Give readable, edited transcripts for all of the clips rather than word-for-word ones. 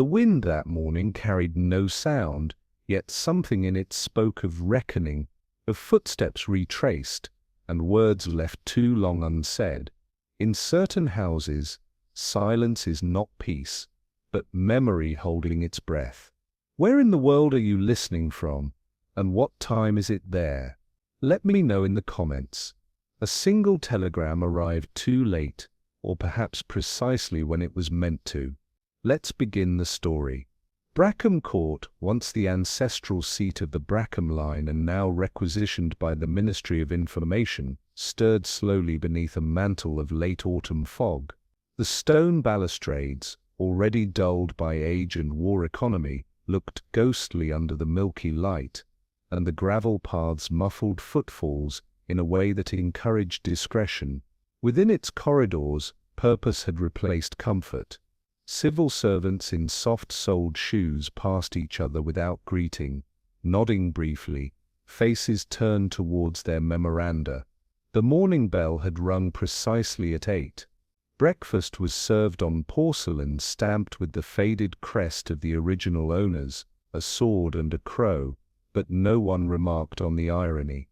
The wind that morning carried no sound, yet something in it spoke of reckoning, of footsteps retraced, and words left too long unsaid. In certain houses, silence is not peace, but memory holding its breath. Where in the world are you listening from, and what time is it there? Let me know in the comments. A single telegram arrived too late, or perhaps precisely when it was meant to. Let's begin the story. Brackham Court, once the ancestral seat of the Brackham line and now requisitioned by the Ministry of Information, stirred slowly beneath a mantle of late autumn fog. The stone balustrades, already dulled by age and war economy, looked ghostly under the milky light, and the gravel paths muffled footfalls in a way that encouraged discretion. Within its corridors, purpose had replaced comfort. Civil servants in soft-soled shoes passed each other without greeting, nodding briefly, faces turned towards their memoranda. The morning bell had rung precisely at 8. Breakfast was served on porcelain stamped with the faded crest of the original owners, a sword and a crow, but no one remarked on the irony.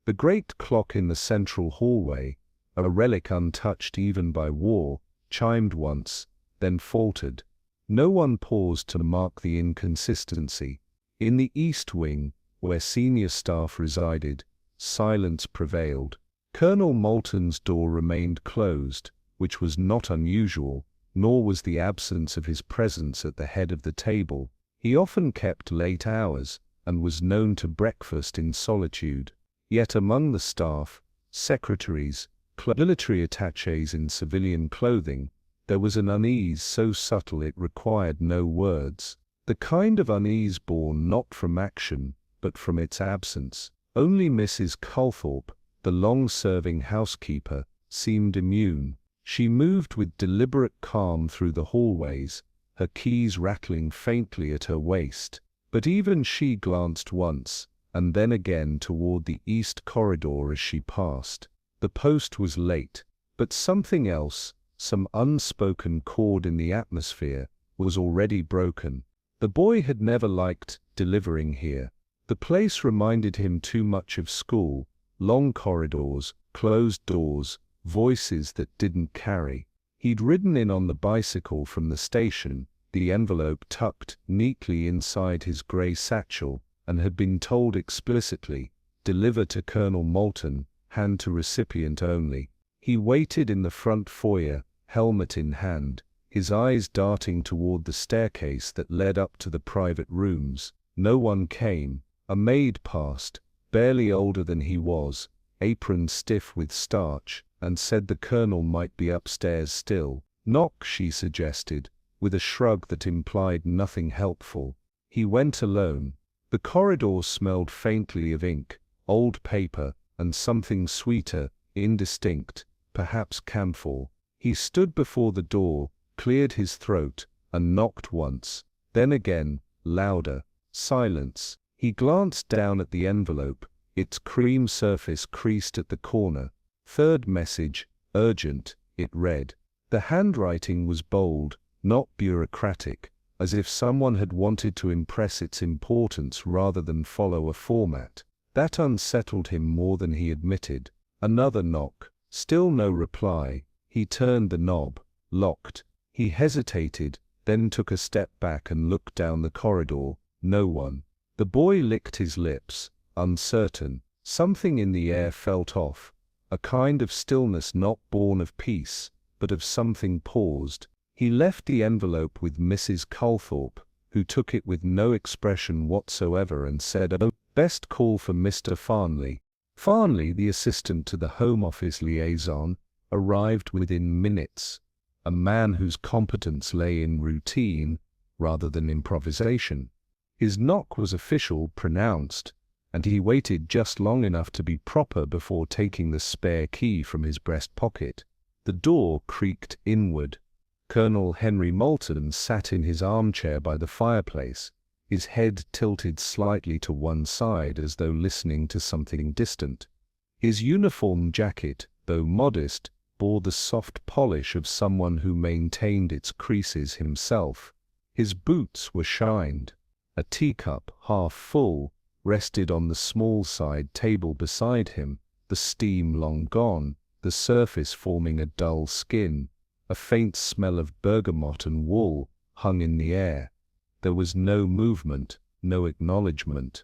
The great clock in the central hallway, a relic untouched even by war, chimed once, then faltered. No one paused to mark the inconsistency. In the East Wing, where senior staff resided, silence prevailed. Colonel Moulton's door remained closed, which was not unusual, nor was the absence of his presence at the head of the table. He often kept late hours, and was known to breakfast in solitude. Yet among the staff, secretaries, military attachés in civilian clothing, there was an unease so subtle it required no words, the kind of unease born not from action, but from its absence. Only Mrs. Calthorpe, the long-serving housekeeper, seemed immune. She moved with deliberate calm through the hallways, her keys rattling faintly at her waist, but even she glanced once, and then again toward the east corridor as she passed. The post was late, but something else, some unspoken chord in the atmosphere, was already broken. The boy had never liked delivering here. The place reminded him too much of school, long corridors, closed doors, voices that didn't carry. He'd ridden in on the bicycle from the station, the envelope tucked neatly inside his grey satchel, and had been told explicitly, "Deliver to Colonel Moulton, hand to recipient only." He waited in the front foyer, helmet in hand, his eyes darting toward the staircase that led up to the private rooms. No one came. A maid passed, barely older than he was, apron stiff with starch, and said the colonel might be upstairs still. "Knock," she suggested, with a shrug that implied nothing helpful. He went alone. The corridor smelled faintly of ink, old paper, and something sweeter, indistinct, perhaps camphor. He stood before the door, cleared his throat, and knocked once, then again, louder. Silence. He glanced down at the envelope, its cream surface creased at the corner. "Third message, urgent," it read. The handwriting was bold, not bureaucratic, as if someone had wanted to impress its importance rather than follow a format. That unsettled him more than he admitted. Another knock. Still no reply. He turned the knob. Locked. He hesitated, then took a step back and looked down the corridor. No one. The boy licked his lips, uncertain. Something in the air felt off, a kind of stillness not born of peace, but of something paused. He left the envelope with Mrs. Calthorpe, who took it with no expression whatsoever and said, "Oh, best call for Mr. Farnley." Farnley, the assistant to the Home Office liaison, arrived within minutes, a man whose competence lay in routine rather than improvisation. His knock was official, pronounced, and he waited just long enough to be proper before taking the spare key from his breast pocket. The door creaked inward. Colonel Henry Moulton sat in his armchair by the fireplace, his head tilted slightly to one side as though listening to something distant. His uniform jacket, though modest, bore the soft polish of someone who maintained its creases himself. His boots were shined. A teacup, half full, rested on the small side table beside him, the steam long gone, the surface forming a dull skin. A faint smell of bergamot and wool hung in the air. There was no movement, no acknowledgement.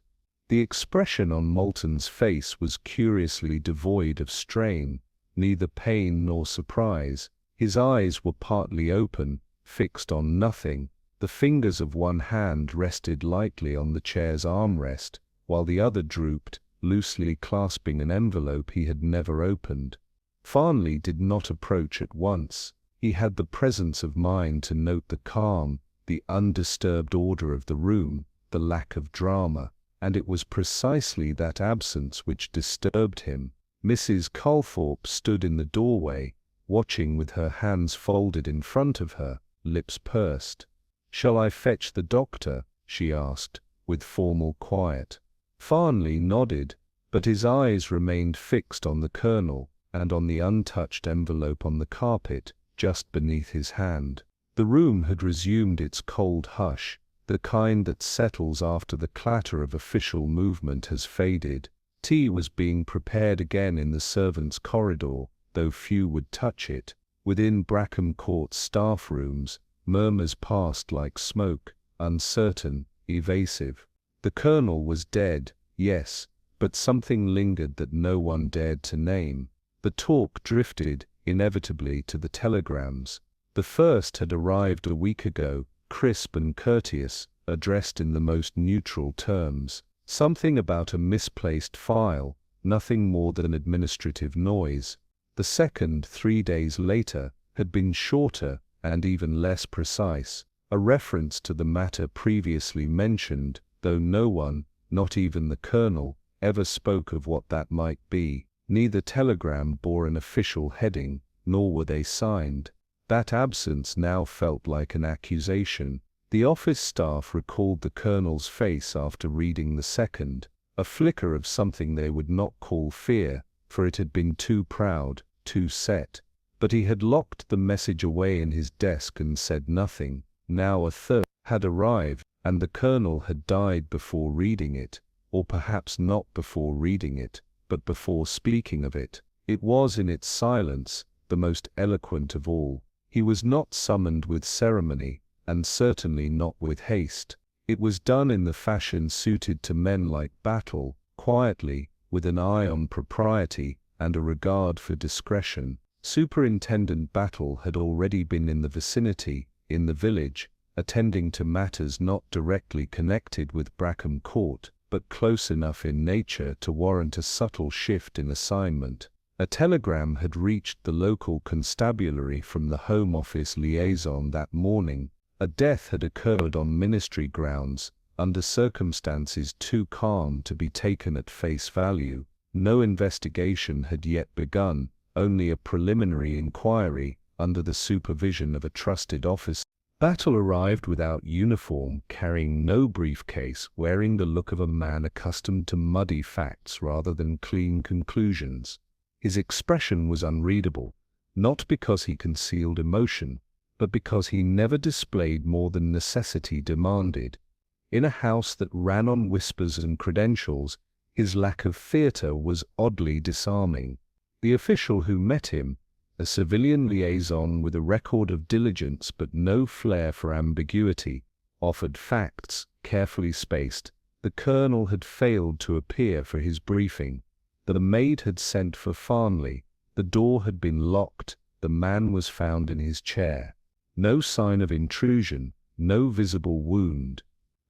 The expression on Moulton's face was curiously devoid of strain, neither pain nor surprise. His eyes were partly open, fixed on nothing. The fingers of one hand rested lightly on the chair's armrest, while the other drooped, loosely clasping an envelope he had never opened. Farnley did not approach at once. He had the presence of mind to note the calm, the undisturbed order of the room, the lack of drama, and it was precisely that absence which disturbed him. Mrs. Calthorpe stood in the doorway, watching with her hands folded in front of her, lips pursed. "Shall I fetch the doctor?" she asked, with formal quiet. Farnley nodded, but his eyes remained fixed on the Colonel, and on the untouched envelope on the carpet, just beneath his hand. The room had resumed its cold hush, the kind that settles after the clatter of official movement has faded. Tea was being prepared again in the servants' corridor, though few would touch it. Within Brackham Court's staff rooms, murmurs passed like smoke, uncertain, evasive. The Colonel was dead, yes, but something lingered that no one dared to name. The talk drifted, inevitably, to the telegrams. The first had arrived a week ago, crisp and courteous, addressed in the most neutral terms. Something about a misplaced file, nothing more than administrative noise. The second, 3 days later, had been shorter and even less precise, a reference to the matter previously mentioned, though no one, not even the Colonel, ever spoke of what that might be. Neither telegram bore an official heading, nor were they signed. That absence now felt like an accusation. The office staff recalled the Colonel's face after reading the second, a flicker of something they would not call fear, for it had been too proud, too set. But he had locked the message away in his desk and said nothing. Now a third had arrived, and the Colonel had died before reading it, or perhaps not before reading it, but before speaking of it. It was in its silence, the most eloquent of all. He was not summoned with ceremony, and certainly not with haste. It was done in the fashion suited to men like Battle, quietly, with an eye on propriety and a regard for discretion. Superintendent Battle had already been in the vicinity, in the village, attending to matters not directly connected with Brackham Court, but close enough in nature to warrant a subtle shift in assignment. A telegram had reached the local constabulary from the Home Office liaison that morning. A death had occurred on ministry grounds, under circumstances too calm to be taken at face value. No investigation had yet begun, only a preliminary inquiry, under the supervision of a trusted officer. Battle arrived without uniform, carrying no briefcase, wearing the look of a man accustomed to muddy facts rather than clean conclusions. His expression was unreadable, not because he concealed emotion, but because he never displayed more than necessity demanded. In a house that ran on whispers and credentials, his lack of theatre was oddly disarming. The official who met him, a civilian liaison with a record of diligence but no flair for ambiguity, offered facts, carefully spaced. The Colonel had failed to appear for his briefing. The maid had sent for Farnley. The door had been locked. The man was found in his chair. No sign of intrusion, no visible wound.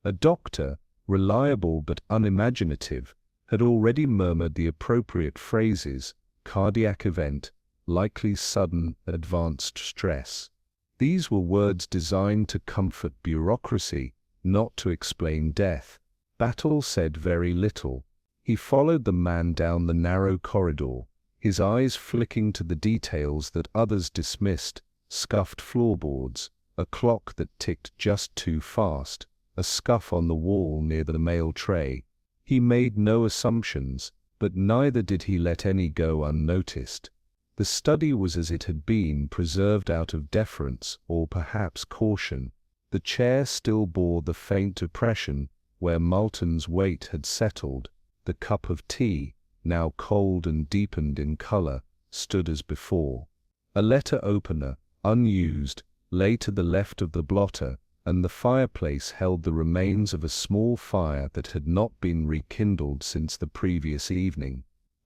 A doctor, reliable but unimaginative, had already murmured the appropriate phrases: cardiac event, likely sudden advanced stress. These were words designed to comfort bureaucracy, not to explain death. Battle said very little. He followed the man down the narrow corridor, his eyes flicking to the details that others dismissed: scuffed floorboards, a clock that ticked just too fast, a scuff on the wall near the mail tray. He made no assumptions, but neither did he let any go unnoticed. The study was as it had been, preserved out of deference, or perhaps caution. The chair still bore the faint oppression where Moulton's weight had settled. The cup of tea, now cold and deepened in color, stood as before. A letter opener, unused, lay to the left of the blotter, and the fireplace held the remains of a small fire that had not been rekindled since the previous evening.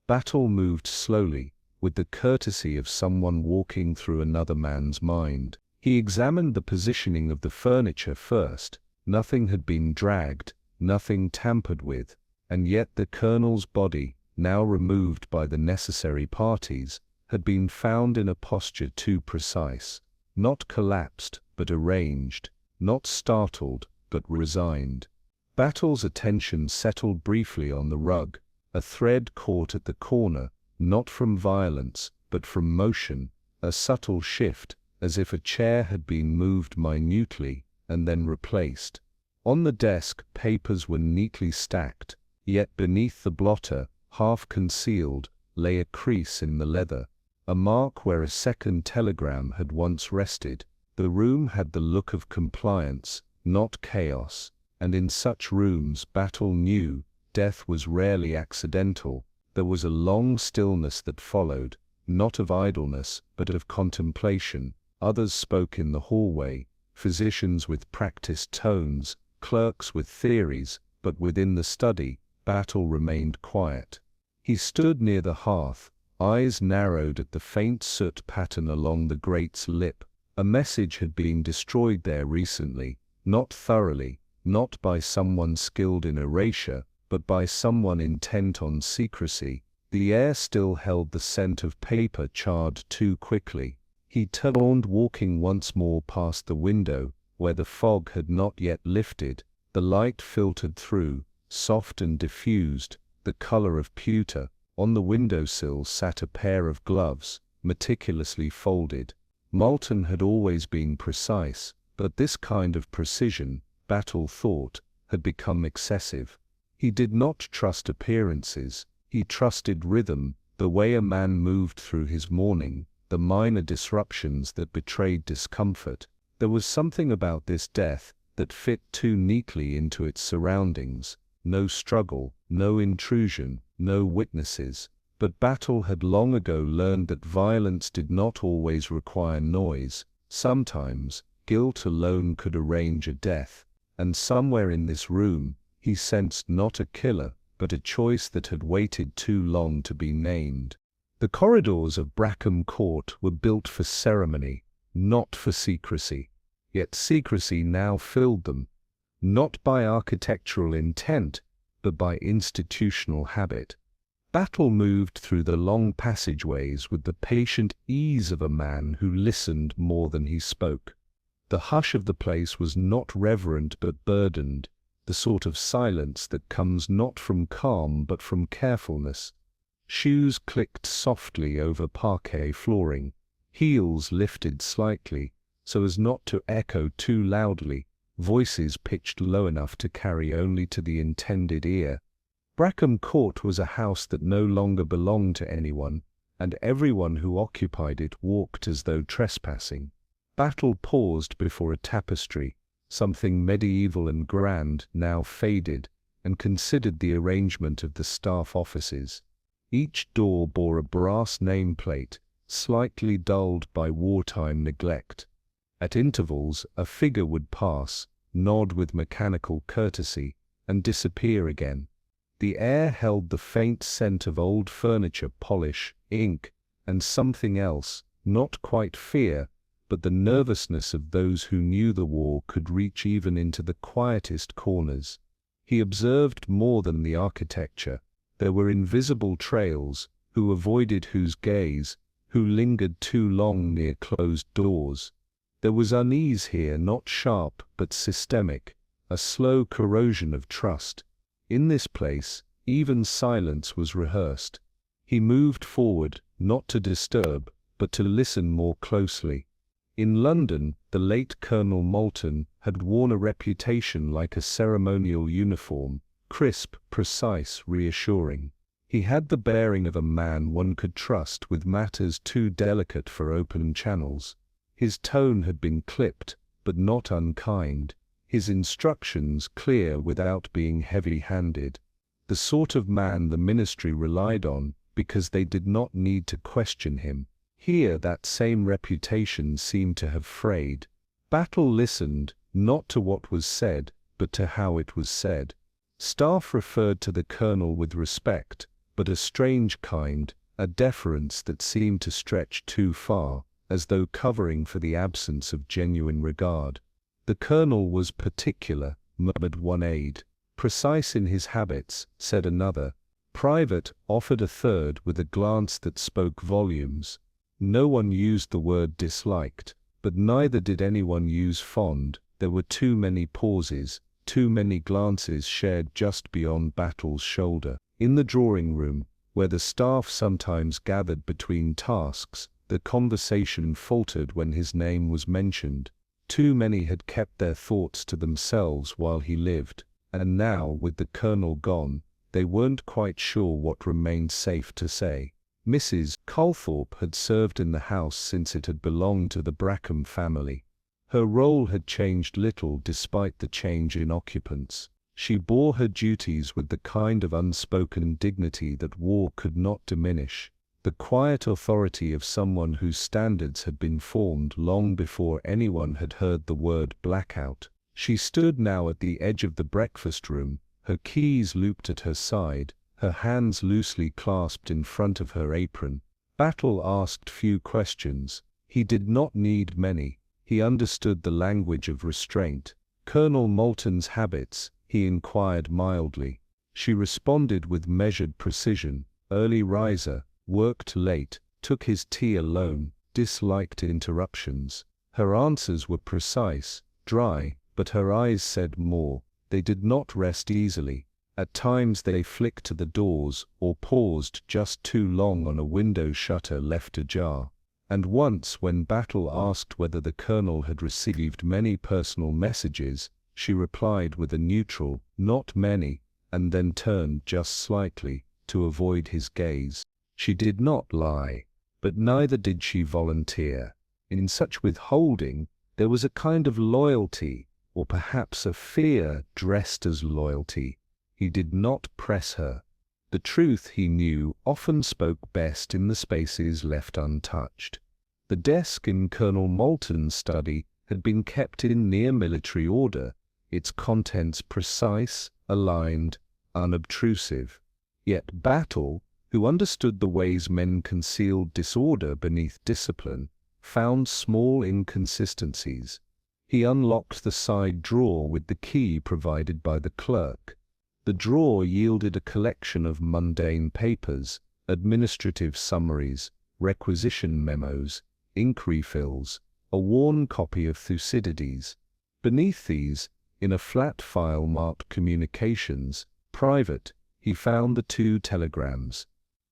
Battle moved slowly, with the courtesy of someone walking through another man's mind. He examined the positioning of the furniture first. Nothing had been dragged, nothing tampered with, and yet the colonel's body, now removed by the necessary parties, had been found in a posture too precise. Not collapsed, but arranged. Not startled, but resigned. Battle's attention settled briefly on the rug. A thread caught at the corner, not from violence, but from motion, a subtle shift, as if a chair had been moved minutely and then replaced. On the desk, papers were neatly stacked, yet beneath the blotter, half concealed, lay a crease in the leather, a mark where a second telegram had once rested. The room had the look of compliance, not chaos, and in such rooms, Battle knew, death was rarely accidental. There was a long stillness that followed, not of idleness, but of contemplation. Others spoke in the hallway, physicians with practiced tones, clerks with theories, but within the study, Battle remained quiet. He stood near the hearth, eyes narrowed at the faint soot pattern along the grate's lip. A message had been destroyed there recently, not thoroughly, not by someone skilled in erasure, but by someone intent on secrecy. The air still held the scent of paper charred too quickly. He turned, walking once more past the window, where the fog had not yet lifted. The light filtered through, soft and diffused, the color of pewter. On the windowsill sat a pair of gloves, meticulously folded. Moulton had always been precise, but this kind of precision, Battle thought, had become excessive. He did not trust appearances, he trusted rhythm, the way a man moved through his morning, the minor disruptions that betrayed discomfort. There was something about this death that fit too neatly into its surroundings. No struggle, no intrusion, no witnesses. But Battle had long ago learned that violence did not always require noise. Sometimes, guilt alone could arrange a death. And somewhere in this room, he sensed not a killer, but a choice that had waited too long to be named. The corridors of Brackham Court were built for ceremony, not for secrecy. Yet secrecy now filled them, not by architectural intent, but by institutional habit. Battle moved through the long passageways with the patient ease of a man who listened more than he spoke. The hush of the place was not reverent but burdened, the sort of silence that comes not from calm but from carefulness. Shoes clicked softly over parquet flooring, heels lifted slightly, so as not to echo too loudly, voices pitched low enough to carry only to the intended ear. Brackham Court was a house that no longer belonged to anyone, and everyone who occupied it walked as though trespassing. Battle paused before a tapestry, something medieval and grand, now faded, and considered the arrangement of the staff offices. Each door bore a brass nameplate, slightly dulled by wartime neglect. At intervals, a figure would pass, nod with mechanical courtesy, and disappear again. The air held the faint scent of old furniture, polish, ink, and something else, not quite fear, but the nervousness of those who knew the war could reach even into the quietest corners. He observed more than the architecture. There were invisible trails, who avoided whose gaze, who lingered too long near closed doors. There was unease here, not sharp but systemic, a slow corrosion of trust. In this place, even silence was rehearsed. He moved forward, not to disturb, but to listen more closely. In London, the late Colonel Moulton had worn a reputation like a ceremonial uniform, crisp, precise, reassuring. He had the bearing of a man one could trust with matters too delicate for open channels. His tone had been clipped, but not unkind, his instructions clear without being heavy-handed. The sort of man the ministry relied on, because they did not need to question him. Here that same reputation seemed to have frayed. Battle listened, not to what was said, but to how it was said. Staff referred to the colonel with respect, but a strange kind, a deference that seemed to stretch too far, as though covering for the absence of genuine regard. The colonel was particular, murmured one aide. Precise in his habits, said another. Private, offered a third with a glance that spoke volumes. No one used the word disliked, but neither did anyone use fond. There were too many pauses, too many glances shared just beyond Battle's shoulder. In the drawing room, where the staff sometimes gathered between tasks, the conversation faltered when his name was mentioned. Too many had kept their thoughts to themselves while he lived, and now, with the colonel gone, they weren't quite sure what remained safe to say. Mrs. Calthorpe had served in the house since it had belonged to the Brackham family. Her role had changed little despite the change in occupants. She bore her duties with the kind of unspoken dignity that war could not diminish, the quiet authority of someone whose standards had been formed long before anyone had heard the word blackout. She stood now at the edge of the breakfast room, her keys looped at her side, her hands loosely clasped in front of her apron. Battle asked few questions. He did not need many. He understood the language of restraint. Colonel Moulton's habits, he inquired mildly. She responded with measured precision. Early riser, worked late, took his tea alone, disliked interruptions. Her answers were precise, dry, but her eyes said more. They did not rest easily. At times they flicked to the doors, or paused just too long on a window shutter left ajar. And once, when Battle asked whether the colonel had received many personal messages, she replied with a neutral, "Not many," and then turned just slightly, to avoid his gaze. She did not lie, but neither did she volunteer. In such withholding, there was a kind of loyalty, or perhaps a fear dressed as loyalty. He did not press her. The truth, he knew, often spoke best in the spaces left untouched. The desk in Colonel Moulton's study had been kept in near military order, its contents precise, aligned, unobtrusive. Yet Battle, who understood the ways men concealed disorder beneath discipline, found small inconsistencies. He unlocked the side drawer with the key provided by the clerk. The drawer yielded a collection of mundane papers, administrative summaries, requisition memos, ink refills, a worn copy of Thucydides. Beneath these, in a flat file marked Communications, Private, he found the 2 telegrams.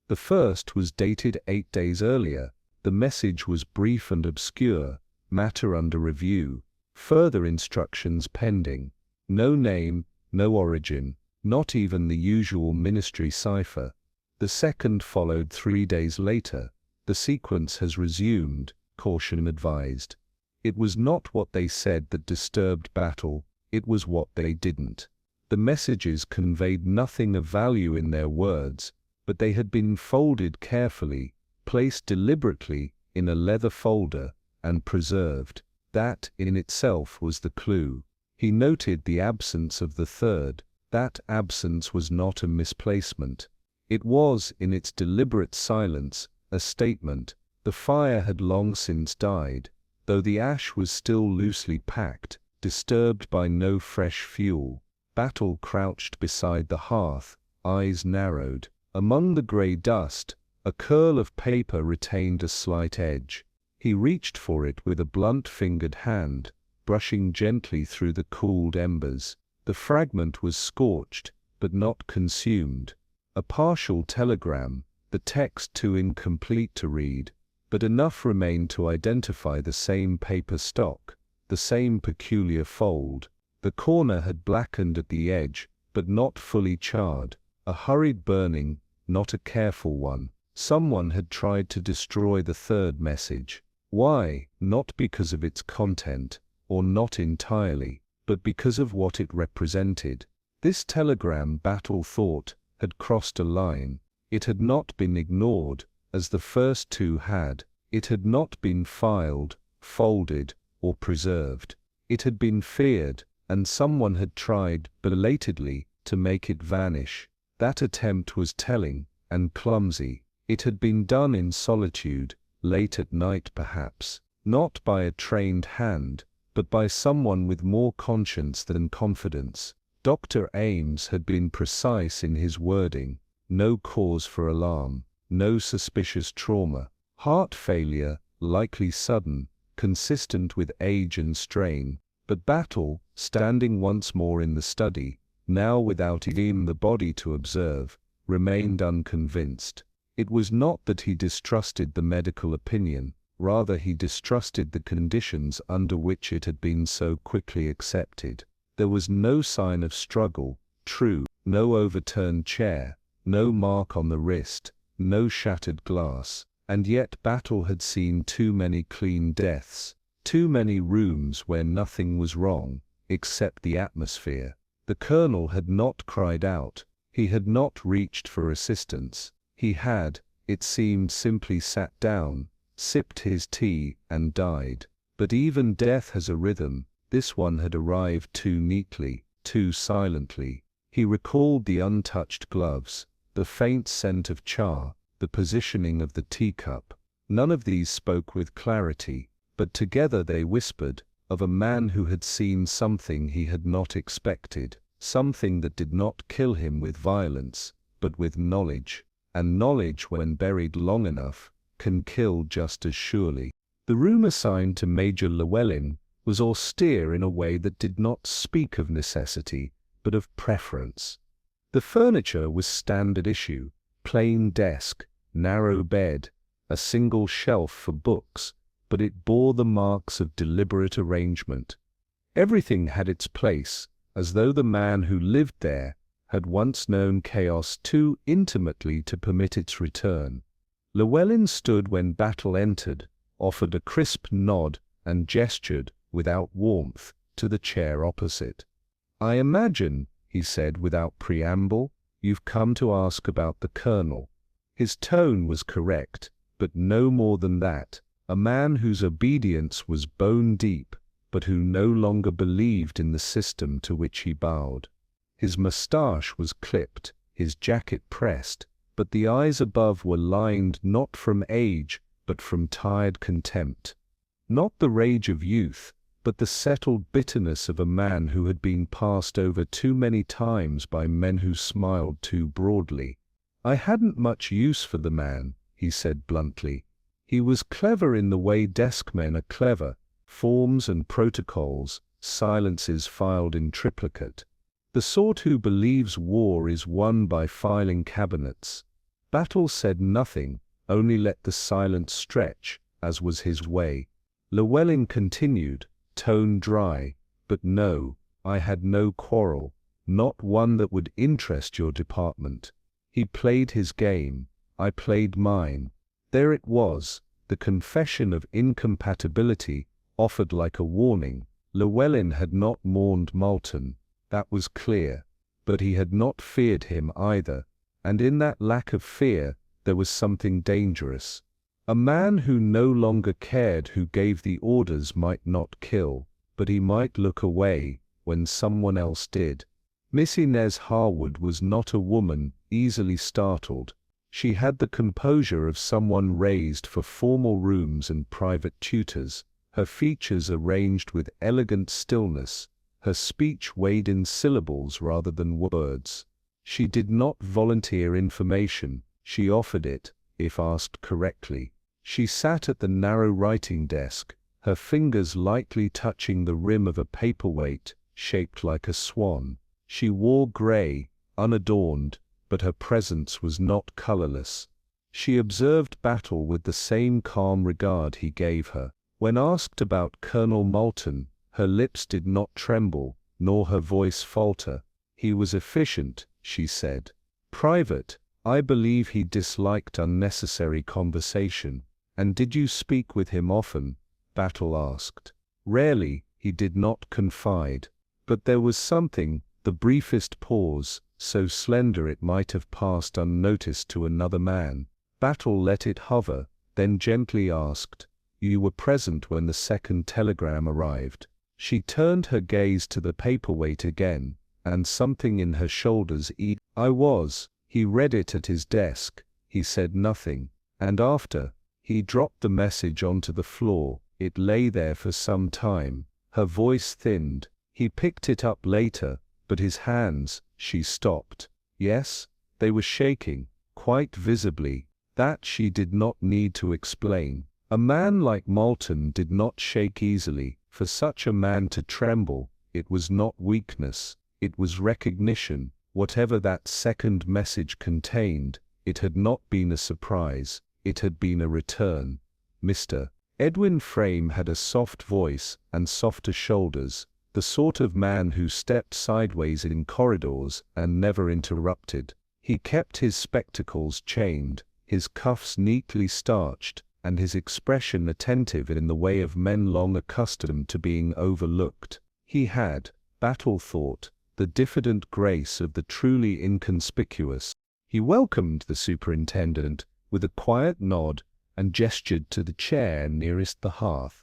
The first was dated 8 days earlier. The message was brief and obscure, matter under review, further instructions pending. No name, no origin, not even the usual ministry cipher. The second followed 3 days later. The sequence has resumed, caution advised. It was not what they said that disturbed Battle, it was what they didn't. The messages conveyed nothing of value in their words, but they had been folded carefully, placed deliberately in a leather folder, and preserved. That, in itself, was the clue. He noted the absence of the third. That absence was not a misplacement. It was, in its deliberate silence, a statement. The fire had long since died, though the ash was still loosely packed, disturbed by no fresh fuel. Battle crouched beside the hearth, eyes narrowed. Among the grey dust, a curl of paper retained a slight edge. He reached for it with a blunt-fingered hand, brushing gently through the cooled embers. The fragment was scorched, but not consumed. A partial telegram, the text too incomplete to read, but enough remained to identify the same paper stock, the same peculiar fold. The corner had blackened at the edge, but not fully charred. A hurried burning, not a careful one. Someone had tried to destroy the third message. Why? Not because of its content, or not entirely, but because of what it represented. This telegram, Battle thought, had crossed a line. It had not been ignored, as the first two had. It had not been filed, folded, or preserved. It had been feared, and someone had tried, belatedly, to make it vanish. That attempt was telling, and clumsy. It had been done in solitude, late at night perhaps, not by a trained hand, but by someone with more conscience than confidence. Dr. Ames had been precise in his wording. No cause for alarm, no suspicious trauma. Heart failure, likely sudden, consistent with age and strain. But Battle, standing once more in the study, now without even the body to observe, remained unconvinced. It was not that he distrusted the medical opinion, rather he distrusted the conditions under which it had been so quickly accepted. There was no sign of struggle, true, no overturned chair, no mark on the wrist, no shattered glass, and yet Battle had seen too many clean deaths, too many rooms where nothing was wrong, except the atmosphere. The Colonel had not cried out, he had not reached for assistance, he had, it seemed, simply sat down, sipped his tea, and died. But even death has a rhythm. This one had arrived too neatly, too silently. He recalled the untouched gloves, the faint scent of char, the positioning of the teacup. None of these spoke with clarity, but together they whispered of a man who had seen something he had not expected, something that did not kill him with violence, but with knowledge. And knowledge, when buried long enough, can kill just as surely. The room assigned to Major Llewellyn was austere in a way that did not speak of necessity, but of preference. The furniture was standard issue, plain desk, narrow bed, a single shelf for books, but it bore the marks of deliberate arrangement. Everything had its place, as though the man who lived there had once known chaos too intimately to permit its return. Llewellyn stood when Battle entered, offered a crisp nod, and gestured, without warmth, to the chair opposite. "I imagine," he said without preamble, "you've come to ask about the Colonel." His tone was correct, but no more than that. A man whose obedience was bone deep, but who no longer believed in the system to which he bowed. His moustache was clipped, his jacket pressed, but the eyes above were lined not from age, but from tired contempt. Not the rage of youth, but the settled bitterness of a man who had been passed over too many times by men who smiled too broadly. "I hadn't much use for the man," he said bluntly. "He was clever in the way desk men are clever, forms and protocols, silences filed in triplicate. The sort who believes war is won by filing cabinets." Battle said nothing, only let the silence stretch, as was his way. Llewellyn continued, tone dry, "But no, I had no quarrel, not one that would interest your department. He played his game, I played mine. There it was, the confession of incompatibility, offered like a warning. Llewellyn had not mourned Moulton, that was clear, but he had not feared him either, and in that lack of fear there was something dangerous. A man who no longer cared who gave the orders might not kill, but he might look away when someone else did. Miss Inez Harwood was not a woman easily startled. She had the composure of someone raised for formal rooms and private tutors, her features arranged with elegant stillness, her speech weighed in syllables rather than words. She did not volunteer information, she offered it, if asked correctly. She sat at the narrow writing desk, her fingers lightly touching the rim of a paperweight shaped like a swan. She wore grey, unadorned, but her presence was not colorless. She observed Battle with the same calm regard he gave her. When asked about Colonel Moulton, her lips did not tremble, nor her voice falter. "He was efficient," she said. "Private, I believe he disliked unnecessary conversation." "And did you speak with him often?" Battle asked. "Rarely," He did not confide. But there was something, the briefest pause, so slender it might have passed unnoticed to another man. Battle let it hover, then gently asked, "You were present when the second telegram arrived?" She turned her gaze to the paperweight again, and something in her shoulders eased. "I was." He read it at his desk. He said nothing. And after he dropped the message onto the floor, it lay there for some time. Her voice thinned. He picked it up later, but his hands, she stopped. Yes, they were shaking, quite visibly. That she did not need to explain. A man like Moulton did not shake easily. For such a man to tremble, it was not weakness, it was recognition. Whatever that second message contained, it had not been a surprise, it had been a return. Mr. Edwin Frame had a soft voice and softer shoulders, the sort of man who stepped sideways in corridors and never interrupted. He kept his spectacles chained, his cuffs neatly starched, and his expression attentive in the way of men long accustomed to being overlooked. He had, Battle thought, the diffident grace of the truly inconspicuous. He welcomed the superintendent with a quiet nod and gestured to the chair nearest the hearth.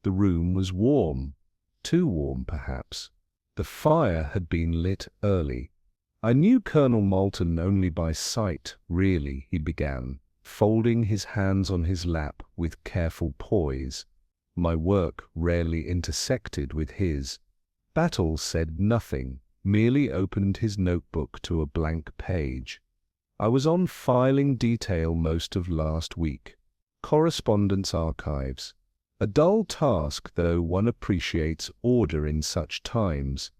The room was warm, too warm perhaps. The fire had been lit early. "I knew Colonel Moulton only by sight, really," he began, folding his hands on his lap with careful poise. "My work rarely intersected with his." Battle said nothing, merely opened his notebook to a blank page. "I was on filing detail most of last week. Correspondence archives. A dull task, though one appreciates order in such times."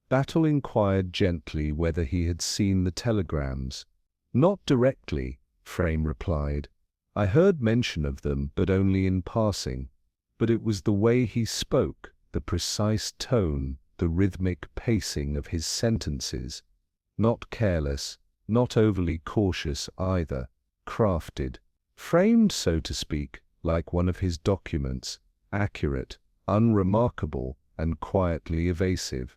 Battle inquired gently whether he had seen the telegrams. "Not directly," Frame replied. "I heard mention of them, but only in passing." But it was the way he spoke, the precise tone, the rhythmic pacing of his sentences. Not careless, not overly cautious either. Crafted. Framed, so to speak, like one of his documents. Accurate, unremarkable, and quietly evasive.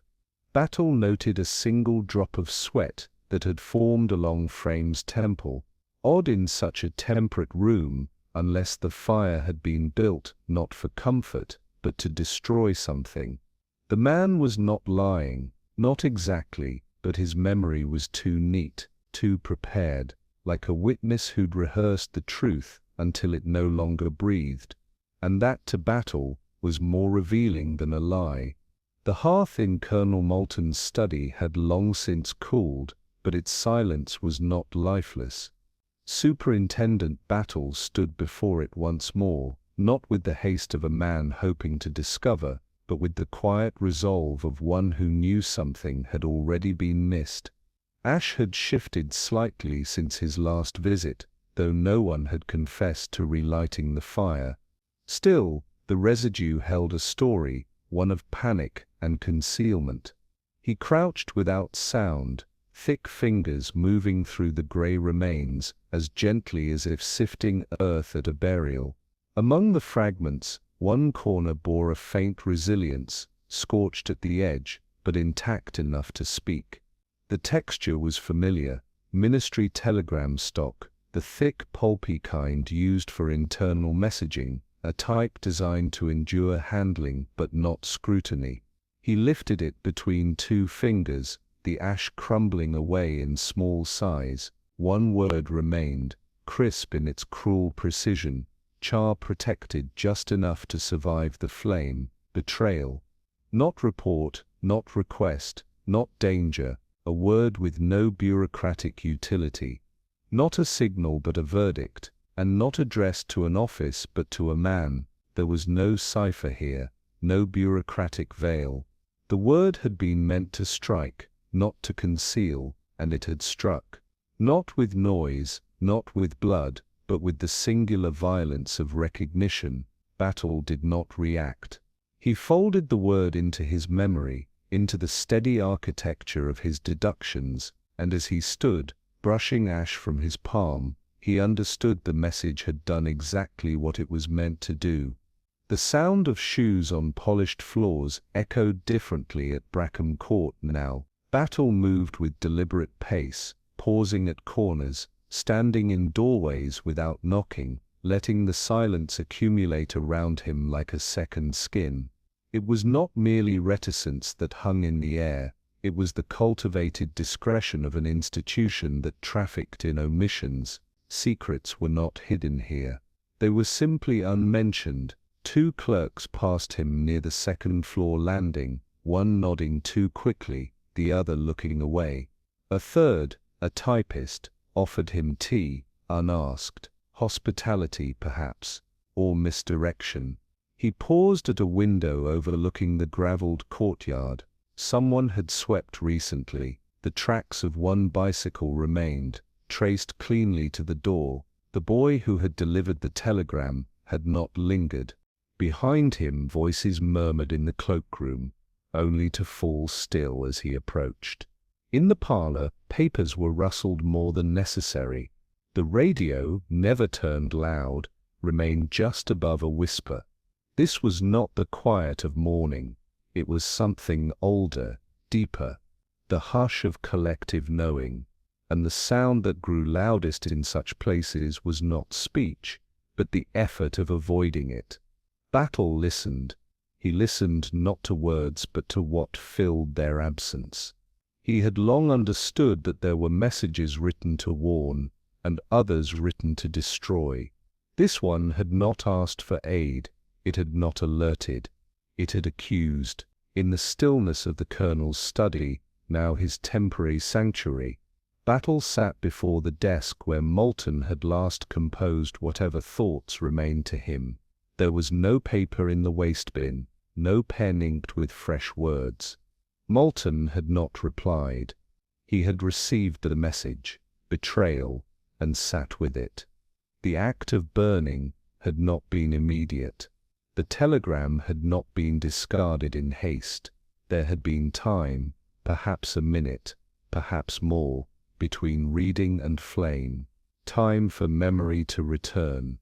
Battle noted a single drop of sweat that had formed along Frame's temple. Odd in such a temperate room, unless the fire had been built not for comfort, but to destroy something. The man was not lying, not exactly, but his memory was too neat, too prepared, like a witness who'd rehearsed the truth until it no longer breathed. And that to Battle was more revealing than a lie. The hearth in Colonel Moulton's study had long since cooled, but its silence was not lifeless. Superintendent Battle stood before it once more, not with the haste of a man hoping to discover, but with the quiet resolve of one who knew something had already been missed. Ash had shifted slightly since his last visit, though no one had confessed to relighting the fire. Still, the residue held a story, one of panic and concealment. He crouched without sound, thick fingers moving through the grey remains, as gently as if sifting earth at a burial. Among the fragments, one corner bore a faint resilience, scorched at the edge, but intact enough to speak. The texture was familiar, ministry telegram stock, the thick pulpy kind used for internal messaging, a type designed to endure handling but not scrutiny. He lifted it between two fingers, the ash crumbling away in small size. One word remained, crisp in its cruel precision, char-protected just enough to survive the flame: betrayal. Not report, not request, not danger, a word with no bureaucratic utility. Not a signal but a verdict, and not addressed to an office but to a man. There was no cipher here, no bureaucratic veil. The word had been meant to strike, not to conceal, and it had struck. Not with noise, not with blood, but with the singular violence of recognition. Battle did not react. He folded the word into his memory, into the steady architecture of his deductions, and as he stood, brushing ash from his palm, he understood the message had done exactly what it was meant to do. The sound of shoes on polished floors echoed differently at Brackham Court now. Battle moved with deliberate pace, pausing at corners, standing in doorways without knocking, letting the silence accumulate around him like a second skin. It was not merely reticence that hung in the air, it was the cultivated discretion of an institution that trafficked in omissions. Secrets were not hidden here. They were simply unmentioned. 2 clerks passed him near the second-floor landing, one nodding too quickly, the other looking away. A third, a typist, offered him tea, unasked. Hospitality, perhaps, or misdirection. He paused at a window overlooking the gravelled courtyard. Someone had swept recently. The tracks of one bicycle remained, traced cleanly to the door. The boy who had delivered the telegram had not lingered. Behind him, voices murmured in the cloakroom, only to fall still as he approached. In the parlour, papers were rustled more than necessary. The radio, never turned loud, remained just above a whisper. This was not the quiet of morning. It was something older, deeper, the hush of collective knowing. And the sound that grew loudest in such places was not speech, but the effort of avoiding it. Battle listened. He listened not to words but to what filled their absence. He had long understood that there were messages written to warn, and others written to destroy. This one had not asked for aid, it had not alerted, it had accused. In the stillness of the Colonel's study, now his temporary sanctuary, Battle sat before the desk where Moulton had last composed whatever thoughts remained to him. There was no paper in the waste bin, no pen inked with fresh words. Moulton had not replied. He had received the message, betrayal, and sat with it. The act of burning had not been immediate. The telegram had not been discarded in haste. There had been time, perhaps a minute, perhaps more, between reading and flame. Time for memory to return,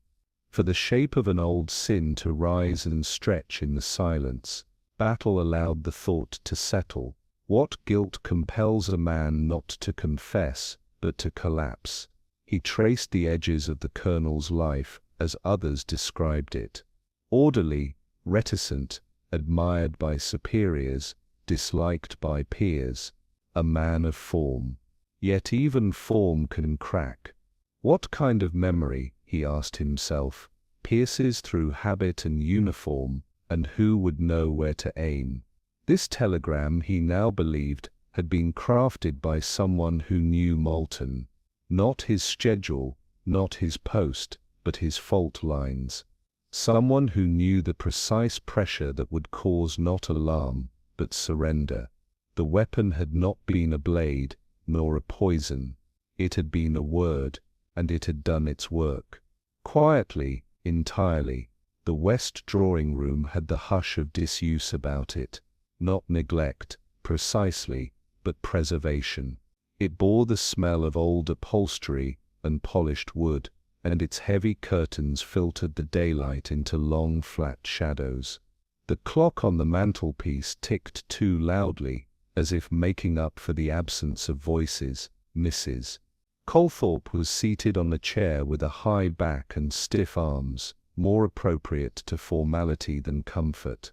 for the shape of an old sin to rise and stretch in the silence. Battle allowed the thought to settle. What guilt compels a man not to confess, but to collapse? He traced the edges of the Colonel's life as others described it. Orderly, reticent, admired by superiors, disliked by peers. A man of form. Yet even form can crack. What kind of memory, he asked himself, pierces through habit and uniform, and who would know where to aim? This telegram, he now believed, had been crafted by someone who knew Moulton. Not his schedule, not his post, but his fault lines. Someone who knew the precise pressure that would cause not alarm, but surrender. The weapon had not been a blade, nor a poison. It had been a word, and it had done its work. Quietly, entirely, the West drawing-room had the hush of disuse about it. Not neglect, precisely, but preservation. It bore the smell of old upholstery and polished wood, and its heavy curtains filtered the daylight into long flat shadows. The clock on the mantelpiece ticked too loudly, as if making up for the absence of voices. Mrs. Colthorpe was seated on a chair with a high back and stiff arms, more appropriate to formality than comfort.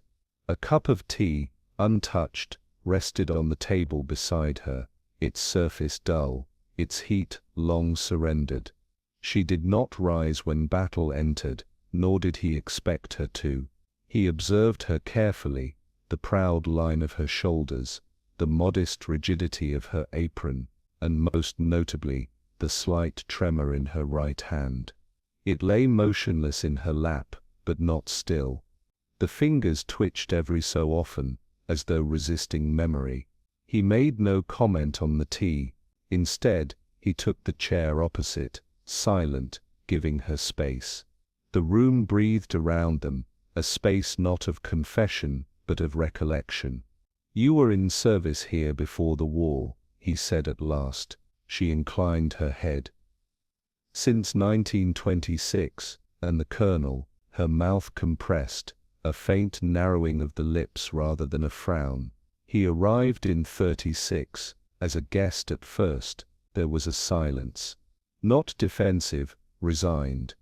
A cup of tea, untouched, rested on the table beside her, its surface dull, its heat long surrendered. She did not rise when Battle entered, nor did he expect her to. He observed her carefully, the proud line of her shoulders, the modest rigidity of her apron, and most notably, the slight tremor in her right hand. It lay motionless in her lap, but not still. The fingers twitched every so often, as though resisting memory. He made no comment on the tea. Instead, he took the chair opposite, silent, giving her space. The room breathed around them, a space not of confession, but of recollection. "You were in service here before the war," he said at last. She inclined her head. "Since 1926, and the Colonel," her mouth compressed, a faint narrowing of the lips rather than a frown. He arrived in 36, as a guest at first. There was a silence. Not defensive, resigned.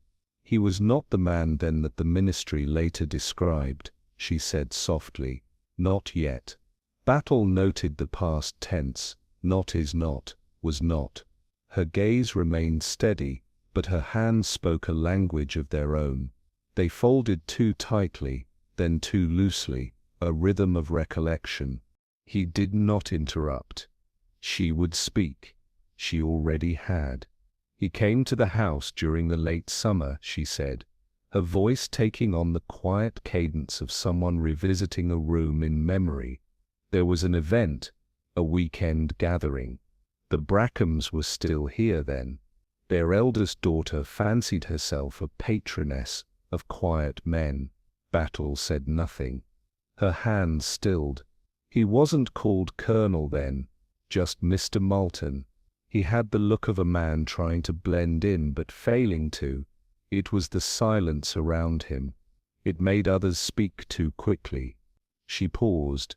He was not the man then that the ministry later described, she said softly. Not yet. Battle noted the past tense. Not is not, was not. Her gaze remained steady, but her hands spoke a language of their own. They folded too tightly, then too loosely, a rhythm of recollection. He did not interrupt. She would speak. She already had. He came to the house during the late summer, she said, her voice taking on the quiet cadence of someone revisiting a room in memory. There was an event, a weekend gathering. The Brackhams were still here then. Their eldest daughter fancied herself a patroness of quiet men. Battle said nothing. Her hands stilled. He wasn't called Colonel then, just Mr. Moulton. He had the look of a man trying to blend in but failing to. It was the silence around him. It made others speak too quickly. She paused.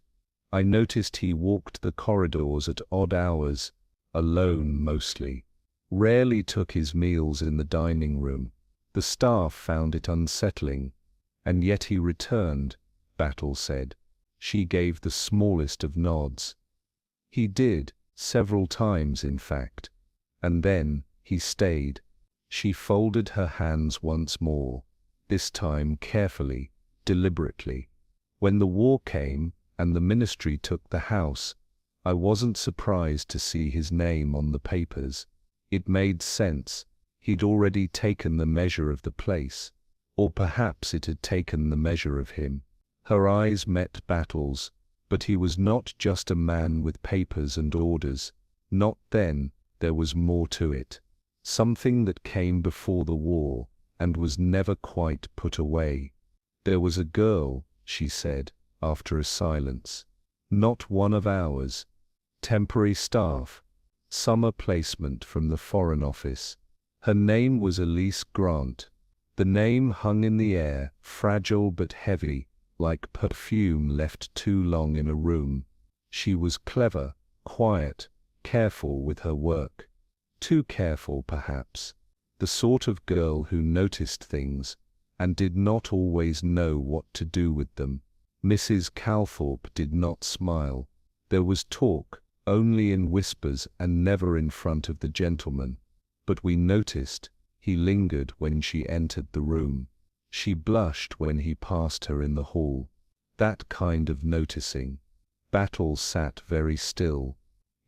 I noticed he walked the corridors at odd hours, alone mostly. Rarely took his meals in the dining room. The staff found it unsettling. And yet he returned, Battle said. She gave the smallest of nods. He did, several times in fact. And then, he stayed. She folded her hands once more, this time carefully, deliberately. When the war came, and the ministry took the house, I wasn't surprised to see his name on the papers. It made sense. He'd already taken the measure of the place. Or perhaps it had taken the measure of him. Her eyes met Battle's, but he was not just a man with papers and orders. Not then. There was more to it. Something that came before the war, and was never quite put away. There was a girl, she said, after a silence. Not one of ours. Temporary staff. Summer placement from the Foreign Office. Her name was Elise Grant. The name hung in the air, fragile but heavy, like perfume left too long in a room. She was clever, quiet, careful with her work. Too careful, perhaps. The sort of girl who noticed things, and did not always know what to do with them. Mrs. Calthorpe did not smile. There was talk, only in whispers and never in front of the gentleman. But we noticed. He lingered when she entered the room. She blushed when he passed her in the hall. That kind of noticing. Battle sat very still.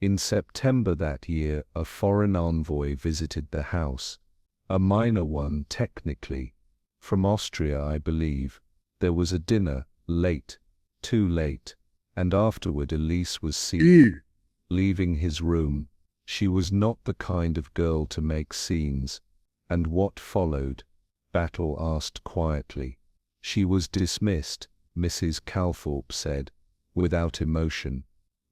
In September that year, a foreign envoy visited the house. A minor one, technically. From Austria, I believe. There was a dinner, late, too late, and afterward Elise was seen leaving his room. She was not the kind of girl to make scenes. And what followed? Battle asked quietly. She was dismissed, Mrs. Calthorpe said, without emotion.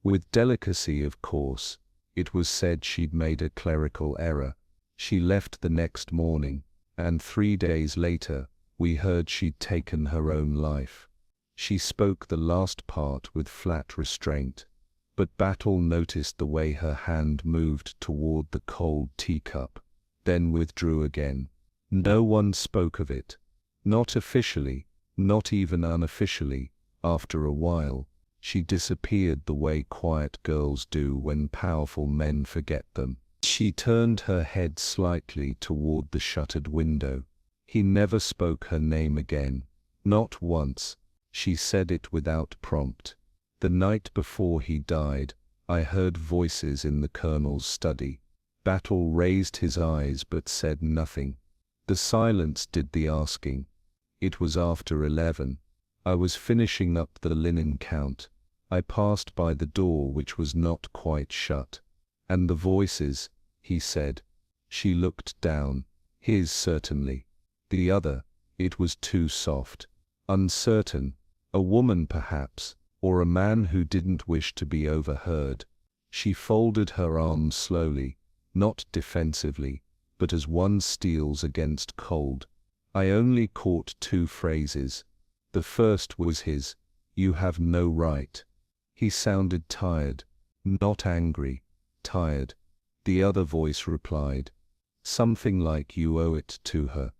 With delicacy, of course. It was said she'd made a clerical error. She left the next morning, and 3 days later, we heard she'd taken her own life. She spoke the last part with flat restraint. But Battle noticed the way her hand moved toward the cold teacup, then withdrew again. No one spoke of it. Not officially, not even unofficially. After a while, she disappeared the way quiet girls do when powerful men forget them. She turned her head slightly toward the shuttered window. He never spoke her name again. Not once. She said it without prompt. The night before he died, I heard voices in the colonel's study. Battle raised his eyes but said nothing. The silence did the asking. It was after 11. I was finishing up the linen count. I passed by the door which was not quite shut. And the voices, he said. She looked down. His certainly. The other, it was too soft. Uncertain. A woman perhaps, or a man who didn't wish to be overheard. She folded her arms slowly, not defensively, but as one steels against cold. I only caught 2 phrases. The first was his, "You have no right." He sounded tired, not angry, tired. The other voice replied, something like, "You owe it to her."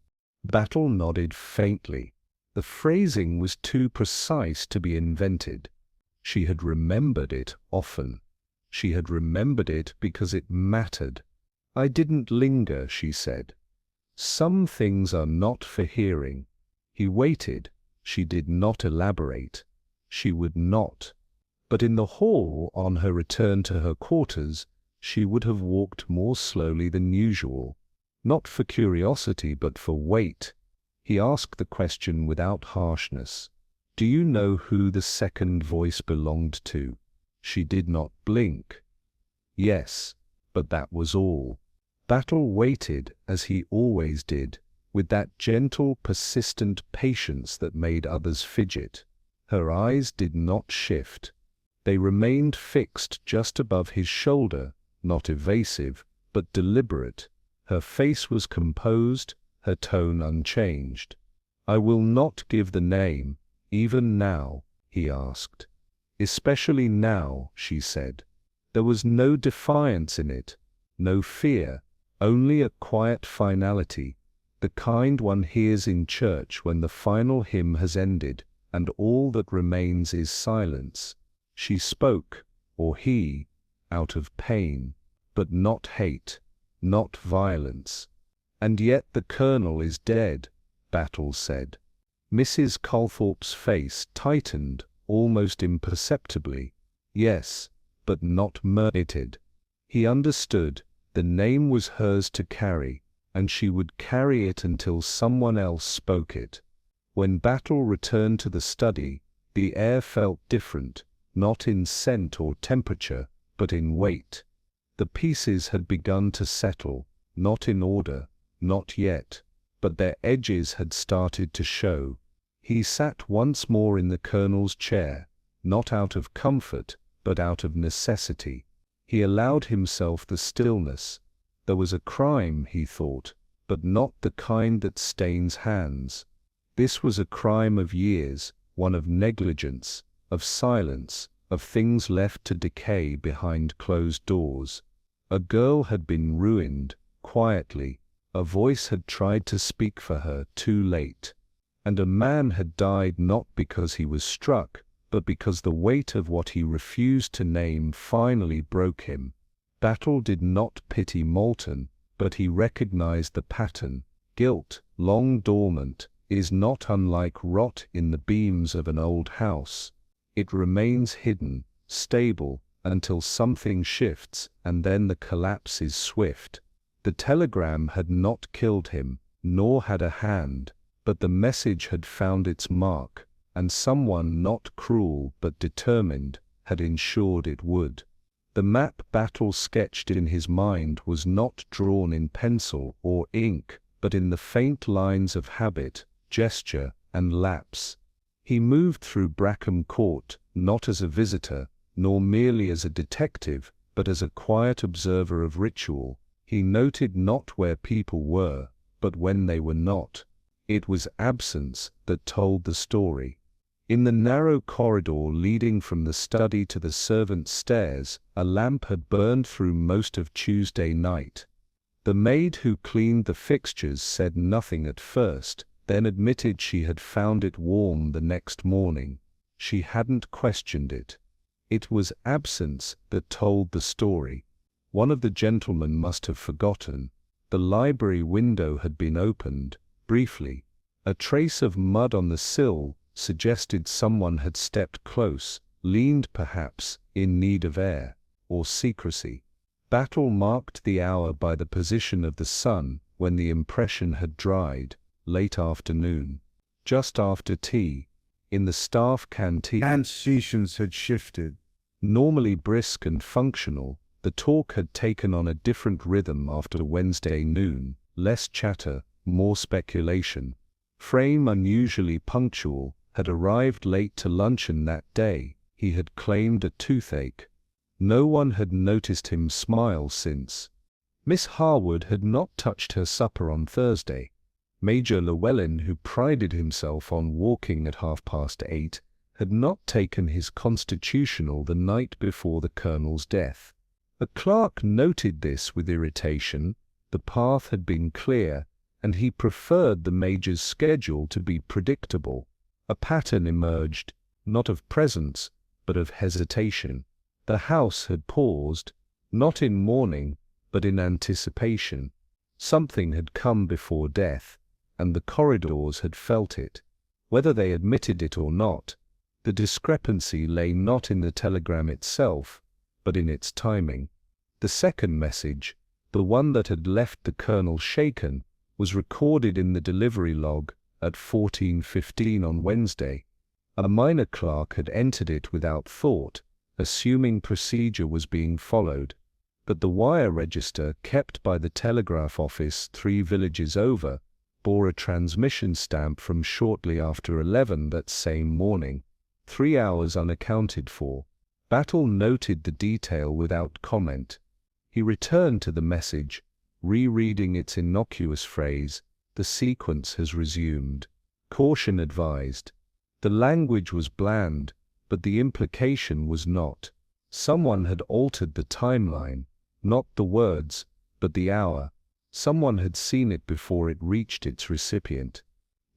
Battle nodded faintly. The phrasing was too precise to be invented. She had remembered it often. She had remembered it because it mattered. "I didn't linger," she said. "Some things are not for hearing." He waited. She did not elaborate. She would not. But in the hall, on her return to her quarters, she would have walked more slowly than usual. Not for curiosity, but for weight. He asked the question without harshness. "Do you know who the second voice belonged to?" She did not blink. Yes, but that was all. Battle waited, as he always did, with that gentle, persistent patience that made others fidget. Her eyes did not shift. They remained fixed just above his shoulder, not evasive, but deliberate. Her face was composed, her tone unchanged. "I will not give the name, even now?" he asked. "Especially now," she said. There was no defiance in it, no fear, only a quiet finality, the kind one hears in church when the final hymn has ended, and all that remains is silence. She spoke, or he, out of pain, but not hate, not violence. "And yet the Colonel is dead," Battle said. Mrs. Calthorpe's face tightened almost imperceptibly. "Yes, but not murdered." He understood. The name was hers to carry, and she would carry it until someone else spoke it. When Battle returned to the study, the air felt different, not in scent or temperature, but in weight. The pieces had begun to settle, not in order, not yet, but their edges had started to show. He sat once more in the Colonel's chair, not out of comfort, but out of necessity. He allowed himself the stillness. There was a crime, he thought, but not the kind that stains hands. This was a crime of years, one of negligence, of silence, of things left to decay behind closed doors. A girl had been ruined, quietly. A voice had tried to speak for her, too late. And a man had died not because he was struck, but because the weight of what he refused to name finally broke him. Battle did not pity Moulton, but he recognized the pattern. Guilt, long dormant, is not unlike rot in the beams of an old house. It remains hidden, stable, until something shifts, and then the collapse is swift. The telegram had not killed him, nor had a hand, but the message had found its mark, and someone not cruel but determined had ensured it would. The map Battle sketched in his mind was not drawn in pencil or ink, but in the faint lines of habit, gesture, and lapse. He moved through Brackham Court, not as a visitor, nor merely as a detective, but as a quiet observer of ritual. He noted not where people were, but when they were not. It was absence that told the story. In the narrow corridor leading from the study to the servants' stairs, a lamp had burned through most of Tuesday night. The maid who cleaned the fixtures said nothing at first, then admitted she had found it warm the next morning. She hadn't questioned it. It was absence that told the story. One of the gentlemen must have forgotten. The library window had been opened, briefly. A trace of mud on the sill suggested someone had stepped close, leaned perhaps, in need of air, or secrecy. Battle marked the hour by the position of the sun when the impression had dried, late afternoon, just after tea, in the staff canteen. Annotations had shifted. Normally brisk and functional, the talk had taken on a different rhythm after Wednesday noon, less chatter, more speculation. Frame, unusually punctual, had arrived late to luncheon that day. He had claimed a toothache. No one had noticed him smile since. Miss Harwood had not touched her supper on Thursday. Major Llewellyn, who prided himself on walking at 8:30, had not taken his constitutional the night before the colonel's death. A clerk noted this with irritation. The path had been clear, and he preferred the major's schedule to be predictable. A pattern emerged, not of presence, but of hesitation. The house had paused, not in mourning, but in anticipation. Something had come before death, and the corridors had felt it. Whether they admitted it or not, the discrepancy lay not in the telegram itself, but in its timing. The second message, the one that had left the colonel shaken, was recorded in the delivery log at 14:15 on Wednesday. A minor clerk had entered it without thought, assuming procedure was being followed. But the wire register kept by the telegraph office 3 villages over bore a transmission stamp from shortly after 11 that same morning, 3 hours unaccounted for. Battle noted the detail without comment. He returned to the message, rereading its innocuous phrase, "The sequence has resumed. Caution advised." The language was bland, but the implication was not. Someone had altered the timeline, not the words, but the hour. Someone had seen it before it reached its recipient.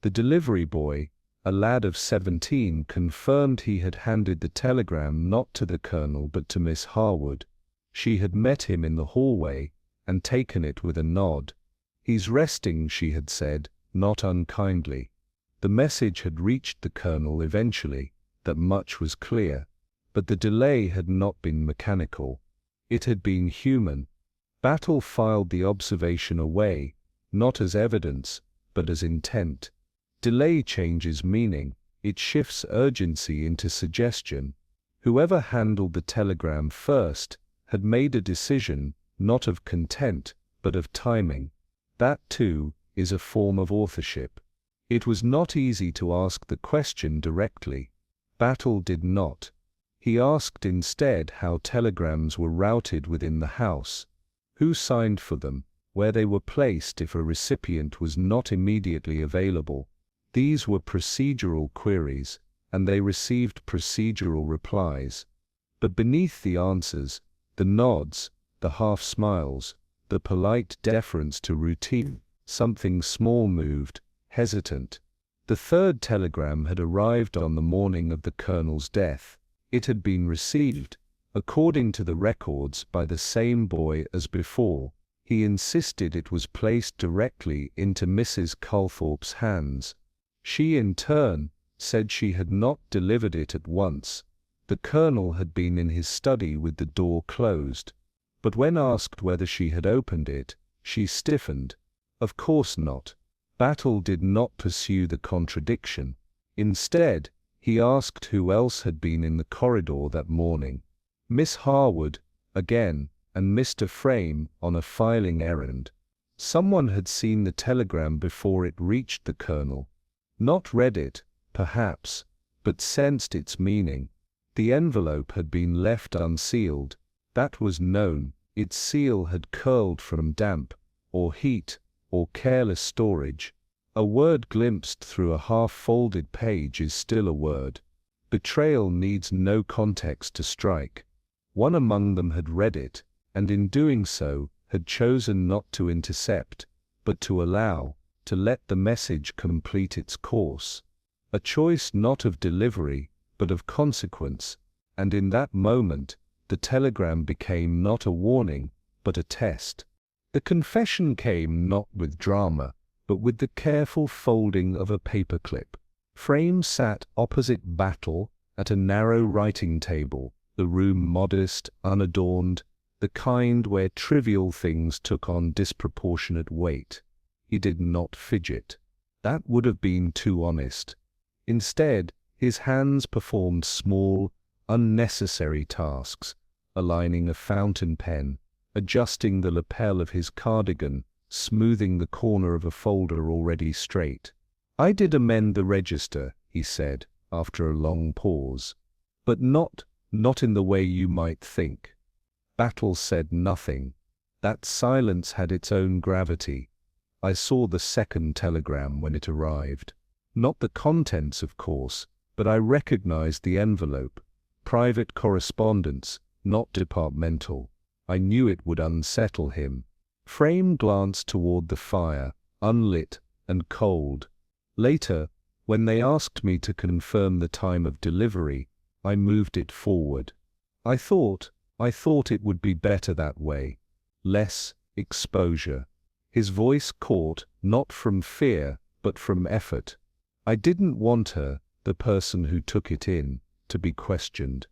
The delivery boy, a lad of 17, confirmed he had handed the telegram not to the colonel but to Miss Harwood. She had met him in the hallway and taken it with a nod. "He's resting," she had said, not unkindly. The message had reached the colonel eventually, that much was clear. But the delay had not been mechanical. It had been human. Battle filed the observation away, not as evidence, but as intent. Delay changes meaning. It shifts urgency into suggestion. Whoever handled the telegram first had made a decision, not of content, but of timing. That, too, is a form of authorship. It was not easy to ask the question directly. Battle did not. He asked instead how telegrams were routed within the house, who signed for them, where they were placed if a recipient was not immediately available. These were procedural queries, and they received procedural replies. But beneath the answers, the nods, the half-smiles, the polite deference to routine, something small moved, hesitant. The third telegram had arrived on the morning of the colonel's death. It had been received, according to the records, by the same boy as before. He insisted it was placed directly into Mrs. Culthorpe's hands. She, in turn, said she had not delivered it at once. The colonel had been in his study with the door closed. But when asked whether she had opened it, she stiffened. Of course not. Battle did not pursue the contradiction. Instead, he asked who else had been in the corridor that morning. Miss Harwood, again, and Mr. Frame, on a filing errand. Someone had seen the telegram before it reached the colonel. Not read it, perhaps, but sensed its meaning. The envelope had been left unsealed. That was known. Its seal had curled from damp, or heat, or careless storage. A word glimpsed through a half-folded page is still a word. Betrayal needs no context to strike. One among them had read it, and in doing so, had chosen not to intercept, but to allow, to let the message complete its course. A choice not of delivery, but of consequence, and in that moment, the telegram became not a warning, but a test. The confession came not with drama, but with the careful folding of a paperclip. Frame sat opposite Battle at a narrow writing table, the room modest, unadorned, the kind where trivial things took on disproportionate weight. He did not fidget. That would have been too honest. Instead, his hands performed small, unnecessary tasks, aligning a fountain pen, adjusting the lapel of his cardigan, smoothing the corner of a folder already straight. "I did amend the register," he said, after a long pause. "But not in the way you might think." Battle said nothing. That silence had its own gravity. I saw the second telegram when it arrived. Not the contents, of course, but I recognized the envelope. Private correspondence, not departmental. I knew it would unsettle him. Frame glanced toward the fire, unlit and cold. Later, when they asked me to confirm the time of delivery, I moved it forward. I thought it would be better that way. Less exposure. His voice caught, not from fear, but from effort. I didn't want her, the person who took it in, to be questioned.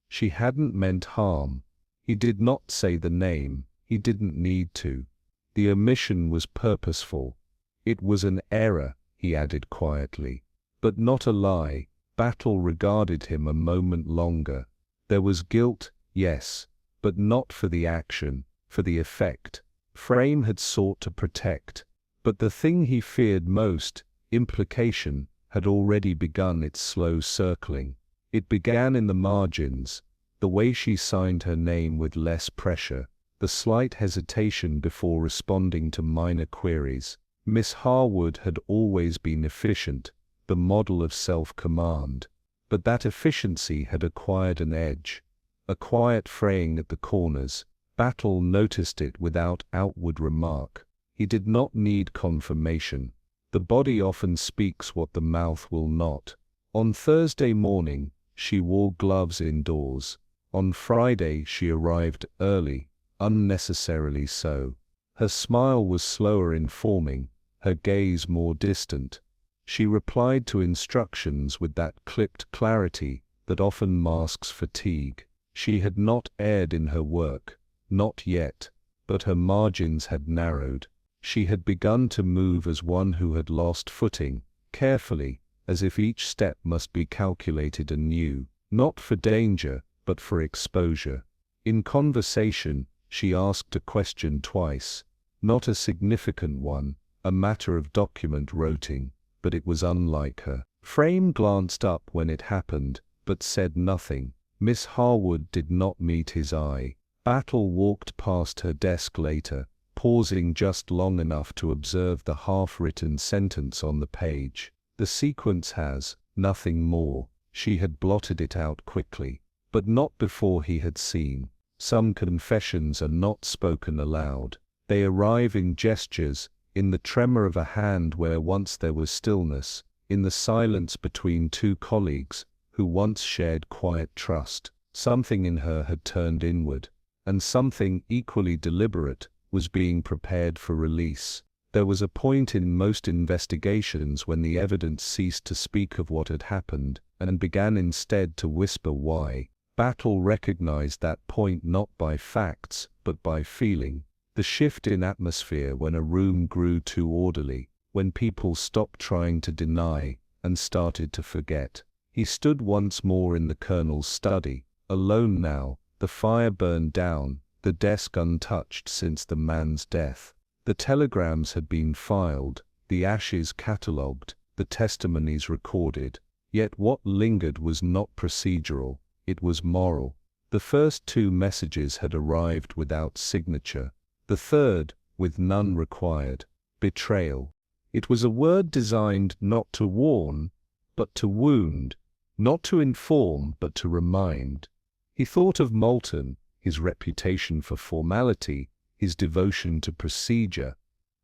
She hadn't meant harm. He did not say the name. He didn't need to. The omission was purposeful. It was an error, he added quietly, but not a lie. Battle regarded him a moment longer. There was guilt, yes, but not for the action, for the effect. Frame had sought to protect, but the thing he feared most, implication, had already begun its slow circling. It began in the margins, the way she signed her name with less pressure, the slight hesitation before responding to minor queries. Miss Harwood had always been efficient, the model of self-command, but that efficiency had acquired an edge, a quiet fraying at the corners. Battle noticed it without outward remark. He did not need confirmation. The body often speaks what the mouth will not. On Thursday morning, she wore gloves indoors. On Friday she arrived early, unnecessarily so. Her smile was slower in forming, her gaze more distant. She replied to instructions with that clipped clarity that often masks fatigue. She had not erred in her work. Not yet, but her margins had narrowed. She had begun to move as one who had lost footing, carefully, as if each step must be calculated anew, not for danger, but for exposure. In conversation, she asked a question twice, not a significant one, a matter of document roting, but it was unlike her. Frame glanced up when it happened, but said nothing. Miss Harwood did not meet his eye. Battle walked past her desk later, pausing just long enough to observe the half-written sentence on the page. The sequence has nothing more. She had blotted it out quickly, but not before he had seen. Some confessions are not spoken aloud. They arrive in gestures, in the tremor of a hand where once there was stillness, in the silence between two colleagues who once shared quiet trust. Something in her had turned inward, and something equally deliberate was being prepared for release. There was a point in most investigations when the evidence ceased to speak of what had happened, and began instead to whisper why. Battle recognized that point not by facts, but by feeling. The shift in atmosphere when a room grew too orderly, when people stopped trying to deny, and started to forget. He stood once more in the Colonel's study, alone now. The fire burned down, the desk untouched since the man's death. The telegrams had been filed, the ashes catalogued, the testimonies recorded. Yet what lingered was not procedural, it was moral. The first two messages had arrived without signature. The third, with none required. Betrayal. It was a word designed not to warn, but to wound, not to inform, but to remind. He thought of Moulton, his reputation for formality, his devotion to procedure,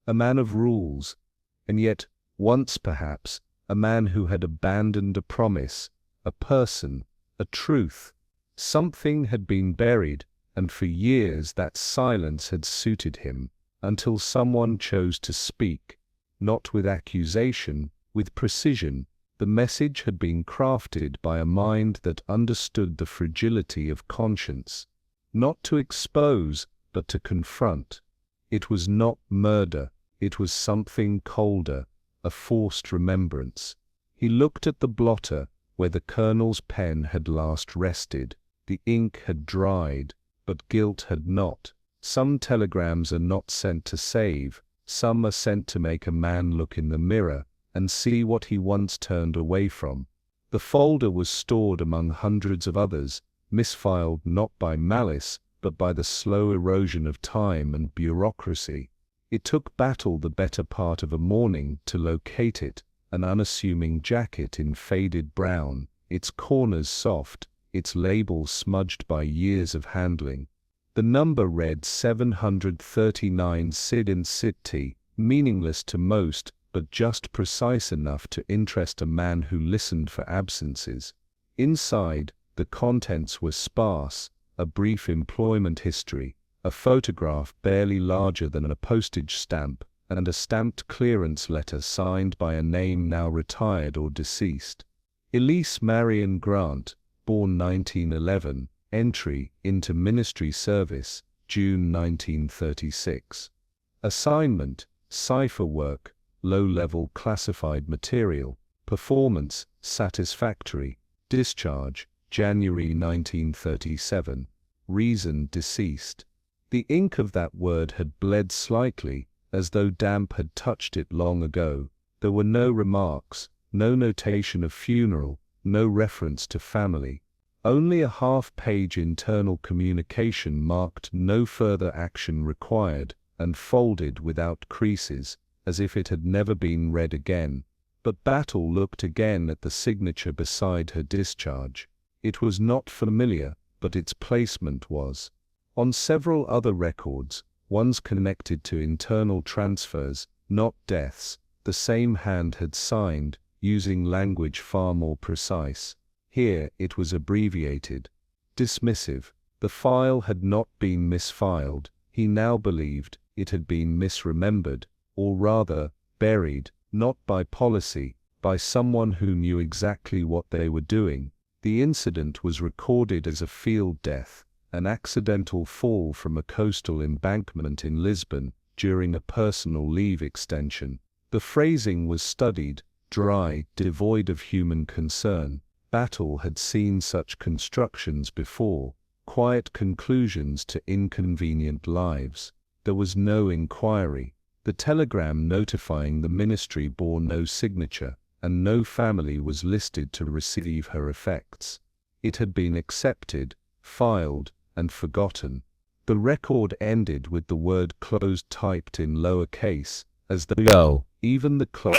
a man of rules, and yet, once perhaps, a man who had abandoned a promise, a person, a truth. Something had been buried, and for years that silence had suited him, until someone chose to speak, not with accusation, with precision. The message had been crafted by a mind that understood the fragility of conscience, not to expose, but to confront. It was not murder, it was something colder, a forced remembrance. He looked at the blotter, where the Colonel's pen had last rested. The ink had dried, but guilt had not. Some telegrams are not sent to save, some are sent to make a man look in the mirror and see what he once turned away from. The folder was stored among hundreds of others, misfiled not by malice, but by the slow erosion of time and bureaucracy. It took Battle the better part of a morning to locate it, an unassuming jacket in faded brown, its corners soft, its label smudged by years of handling. The number read 739 Sid and City, meaningless to most, but just precise enough to interest a man who listened for absences. Inside, the contents were sparse: a brief employment history, a photograph barely larger than a postage stamp, and a stamped clearance letter signed by a name now retired or deceased. Elise Marion Grant, born 1911, entry into ministry service, June 1936. Assignment, cipher work, low-level classified material, performance, satisfactory, discharge, January 1937. Reason, deceased. The ink of that word had bled slightly, as though damp had touched it long ago. There were no remarks, no notation of funeral, no reference to family. Only a half-page internal communication marked "no further action required," and folded without creases, as if it had never been read again. But Battle looked again at the signature beside her discharge. It was not familiar, but its placement was. On several other records, ones connected to internal transfers, not deaths, the same hand had signed, using language far more precise. Here it was abbreviated. Dismissive. The file had not been misfiled, he now believed; it had been misremembered, or rather, buried, not by policy, by someone who knew exactly what they were doing. The incident was recorded as a field death, an accidental fall from a coastal embankment in Lisbon during a personal leave extension. The phrasing was studied, dry, devoid of human concern. Battle had seen such constructions before, quiet conclusions to inconvenient lives. There was no inquiry. The telegram notifying the ministry bore no signature, and no family was listed to receive her effects. It had been accepted, filed, and forgotten. The record ended with the word "closed" typed in lower case, as though even the clerk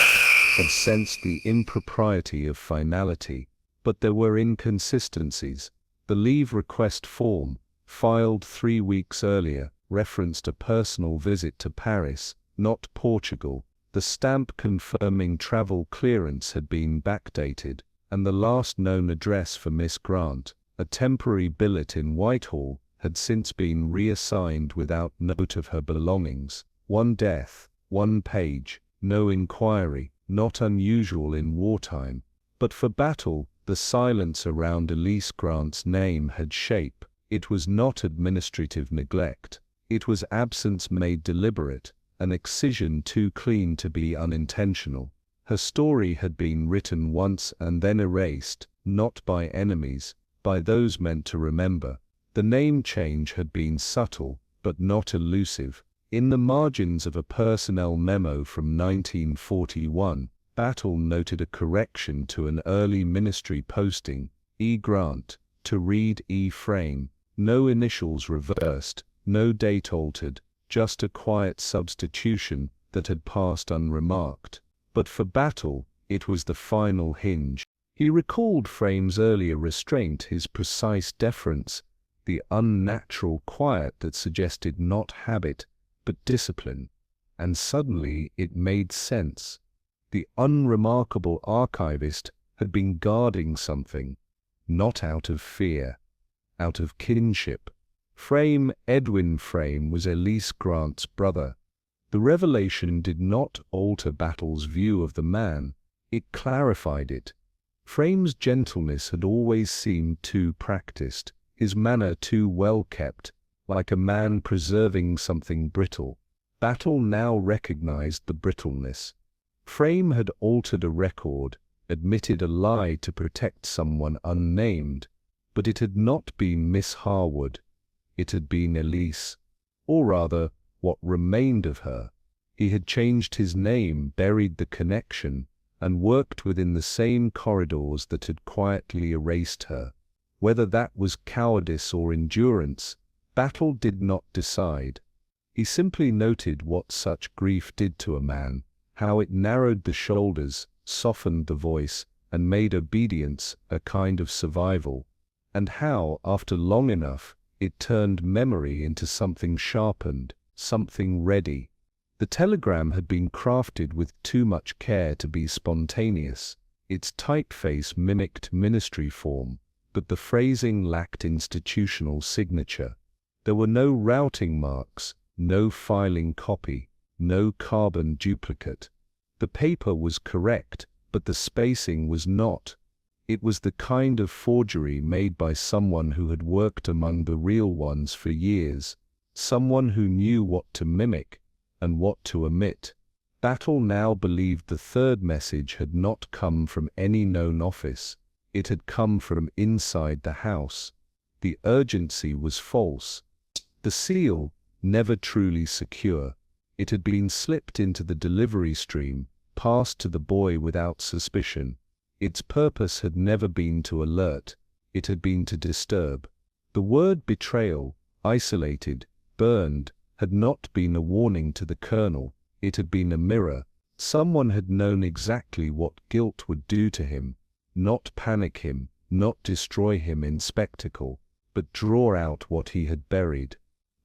had sensed the impropriety of finality. But there were inconsistencies. The leave request form, filed 3 weeks earlier, referenced a personal visit to Paris, not Portugal. The stamp confirming travel clearance had been backdated, and the last known address for Miss Grant, a temporary billet in Whitehall, had since been reassigned without note of her belongings. One death, one page, no inquiry, not unusual in wartime. But for Battle, the silence around Elise Grant's name had shape. It was not administrative neglect. It was absence made deliberate, an excision too clean to be unintentional. Her story had been written once and then erased, not by enemies, by those meant to remember. The name change had been subtle, but not elusive. In the margins of a personnel memo from 1941, Battle noted a correction to an early ministry posting, E. Grant, to read E. Frame. No initials reversed, no date altered, just a quiet substitution that had passed unremarked. But for Battle, it was the final hinge. He recalled Frame's earlier restraint, his precise deference, the unnatural quiet that suggested not habit, but discipline. And suddenly it made sense. The unremarkable archivist had been guarding something, not out of fear, out of kinship. Frame, Edwin Frame, was Elise Grant's brother. The revelation did not alter Battle's view of the man, it clarified it. Frame's gentleness had always seemed too practiced, his manner too well kept, like a man preserving something brittle. Battle now recognized the brittleness. Frame had altered a record, admitted a lie to protect someone unnamed, but it had not been Miss Harwood. It had been Elise, or rather, what remained of her. He had changed his name, buried the connection, and worked within the same corridors that had quietly erased her. Whether that was cowardice or endurance, Battle did not decide. He simply noted what such grief did to a man, how it narrowed the shoulders, softened the voice, and made obedience a kind of survival, and how, after long enough, it turned memory into something sharpened, something ready. The telegram had been crafted with too much care to be spontaneous. Its typeface mimicked ministry form, but the phrasing lacked institutional signature. There were no routing marks, no filing copy, no carbon duplicate. The paper was correct, but the spacing was not. It was the kind of forgery made by someone who had worked among the real ones for years, someone who knew what to mimic and what to omit. Battle now believed the third message had not come from any known office. It had come from inside the house. The urgency was false. The seal, never truly secure. It had been slipped into the delivery stream, passed to the boy without suspicion. Its purpose had never been to alert, it had been to disturb. The word betrayal, isolated, burned, had not been a warning to the colonel, it had been a mirror. Someone had known exactly what guilt would do to him, not panic him, not destroy him in spectacle, but draw out what he had buried.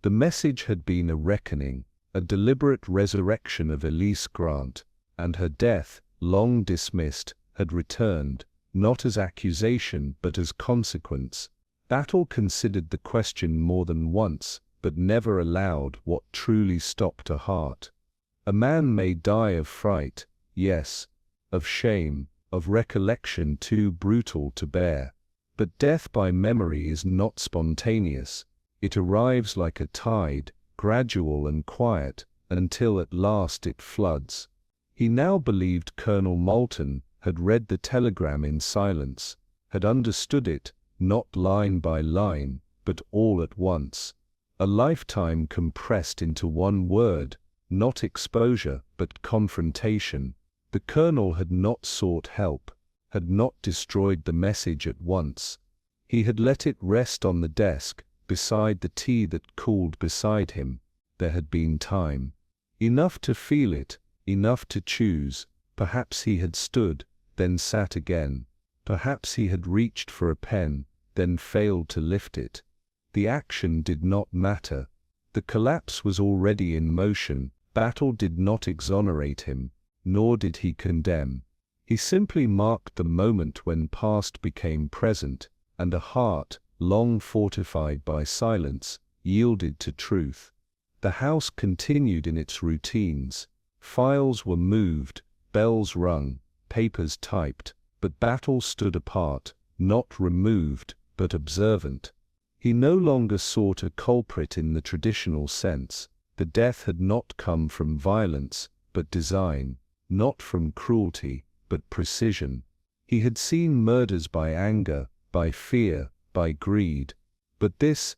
The message had been a reckoning, a deliberate resurrection of Elise Grant, and her death, long dismissed, had returned, not as accusation but as consequence. Battle considered the question more than once, but never allowed what truly stopped a heart. A man may die of fright, yes, of shame, of recollection too brutal to bear. But death by memory is not spontaneous. It arrives like a tide, gradual and quiet, until at last it floods. He now believed Colonel Moulton had read the telegram in silence, had understood it, not line by line, but all at once. A lifetime compressed into one word, not exposure, but confrontation. The colonel had not sought help, had not destroyed the message at once. He had let it rest on the desk, beside the tea that cooled beside him. There had been time. Enough to feel it, enough to choose. Perhaps he had stood, then sat again. Perhaps he had reached for a pen, then failed to lift it. The action did not matter. The collapse was already in motion. Battle did not exonerate him, nor did he condemn. He simply marked the moment when past became present, and a heart, long fortified by silence, yielded to truth. The house continued in its routines. Files were moved, bells rung, papers typed, but Battle stood apart, not removed, but observant. He no longer sought a culprit in the traditional sense. The death had not come from violence, but design, not from cruelty, but precision. He had seen murders by anger, by fear, by greed. But this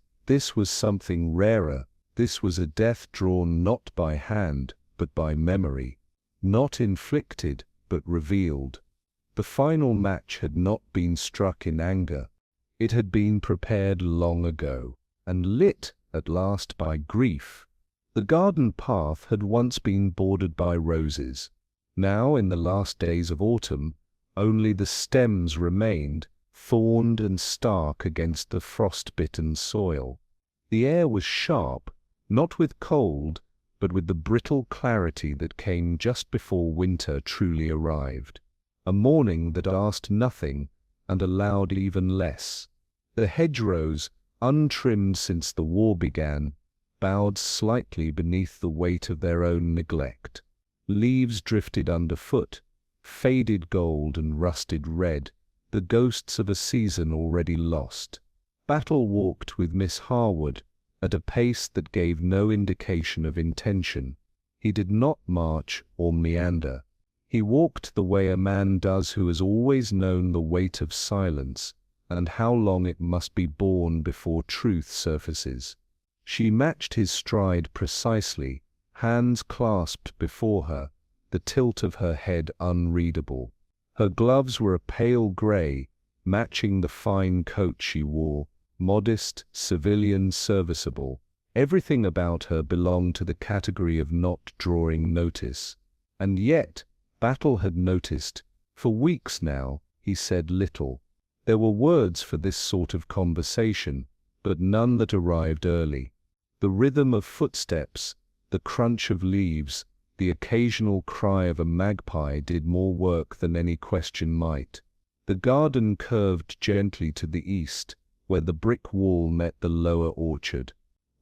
was something rarer. This was a death drawn not by hand, but by memory. Not inflicted, but revealed. The final match had not been struck in anger. It had been prepared long ago, and lit at last by grief. The garden path had once been bordered by roses. Now, in the last days of autumn, only the stems remained, thorned and stark against the frost-bitten soil. The air was sharp, not with cold, but with the brittle clarity that came just before winter truly arrived. A morning that asked nothing and allowed even less. The hedgerows, untrimmed since the war began, bowed slightly beneath the weight of their own neglect. Leaves drifted underfoot, faded gold and rusted red, the ghosts of a season already lost. Battle walked with Miss Harwood at a pace that gave no indication of intention. He did not march or meander. He walked the way a man does who has always known the weight of silence, and how long it must be borne before truth surfaces. She matched his stride precisely, hands clasped before her, the tilt of her head unreadable. Her gloves were a pale grey, matching the fine coat she wore, modest, civilian, serviceable. Everything about her belonged to the category of not drawing notice. And yet, Battle had noticed. For weeks now, he said little. There were words for this sort of conversation, but none that arrived early. The rhythm of footsteps, the crunch of leaves, the occasional cry of a magpie did more work than any question might. The garden curved gently to the east, where the brick wall met the lower orchard.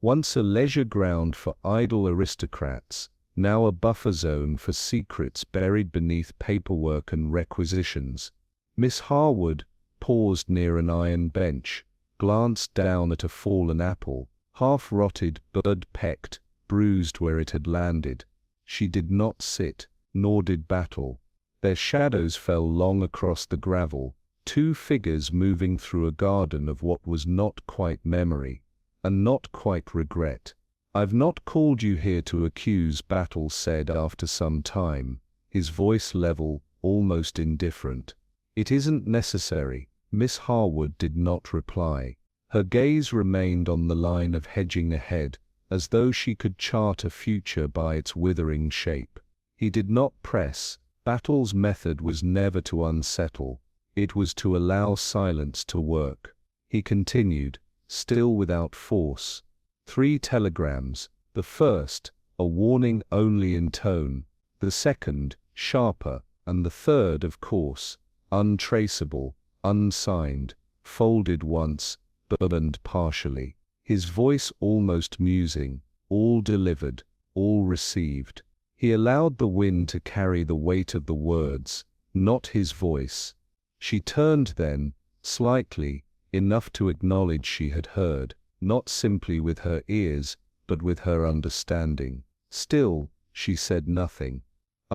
Once a leisure ground for idle aristocrats, now a buffer zone for secrets buried beneath paperwork and requisitions. Miss Harwood paused near an iron bench, glanced down at a fallen apple, half-rotted, bird-pecked, bruised where it had landed. She did not sit, nor did Battle. Their shadows fell long across the gravel, two figures moving through a garden of what was not quite memory, and not quite regret. "I've not called you here to accuse," Battle said after some time, his voice level, almost indifferent. "It isn't necessary." Miss Harwood did not reply. Her gaze remained on the line of hedging ahead, as though she could chart a future by its withering shape. He did not press. Battle's method was never to unsettle. It was to allow silence to work. He continued, still without force. 3 telegrams. The first, a warning only in tone. The second, sharper, and the third, of course, untraceable, unsigned, folded once, burned partially. His voice almost musing, all delivered, all received. He allowed the wind to carry the weight of the words, not his voice. She turned then, slightly, enough to acknowledge she had heard, not simply with her ears, but with her understanding. Still, she said nothing.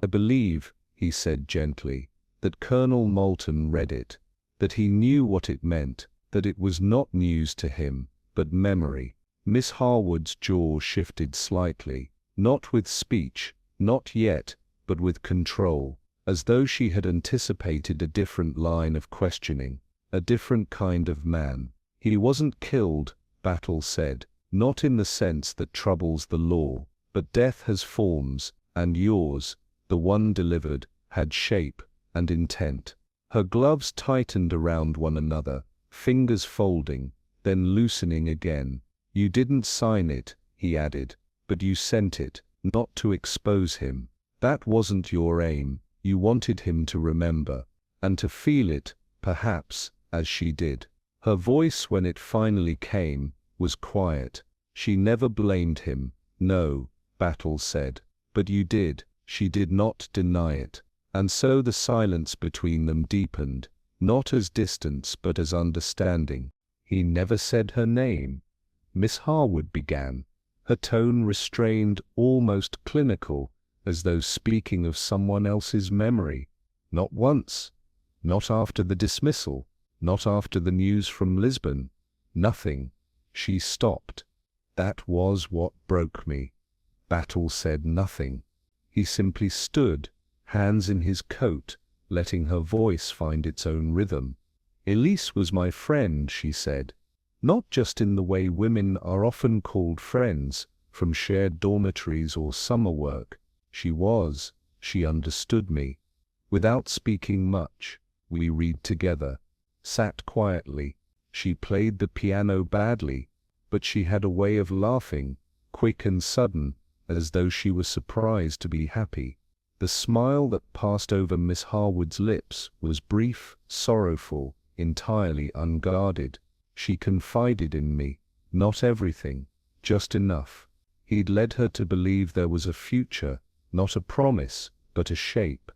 "I believe," he said gently, "that Colonel Moulton read it, that he knew what it meant, that it was not news to him, but memory." Miss Harwood's jaw shifted slightly, not with speech, not yet, but with control, as though she had anticipated a different line of questioning, a different kind of man. "He wasn't killed," Battle said, "not in the sense that troubles the law, but death has forms, and yours, the one delivered, had shape and intent." Her gloves tightened around one another, fingers folding, then loosening again. "You didn't sign it," he added, "but you sent it, not to expose him. That wasn't your aim. You wanted him to remember, and to feel it, perhaps, as she did." Her voice, when it finally came, was quiet. She never blamed him. "No," Battle said. "But you did." She did not deny it. And so the silence between them deepened, not as distance but as understanding. "He never said her name," Miss Harwood began, her tone restrained, almost clinical, as though speaking of someone else's memory. "Not once. Not after the dismissal. Not after the news from Lisbon. Nothing." She stopped. "That was what broke me." Battle said nothing. He simply stood, hands in his coat, letting her voice find its own rhythm. "Elise was my friend," she said. "Not just in the way women are often called friends, from shared dormitories or summer work. She understood me. Without speaking much, we read together, sat quietly. She played the piano badly, but she had a way of laughing, quick and sudden, as though she were surprised to be happy. The smile that passed over Miss Harwood's lips was brief, sorrowful, entirely unguarded. She confided in me, not everything, just enough." He'd led her to believe there was a future, not a promise, but a shape.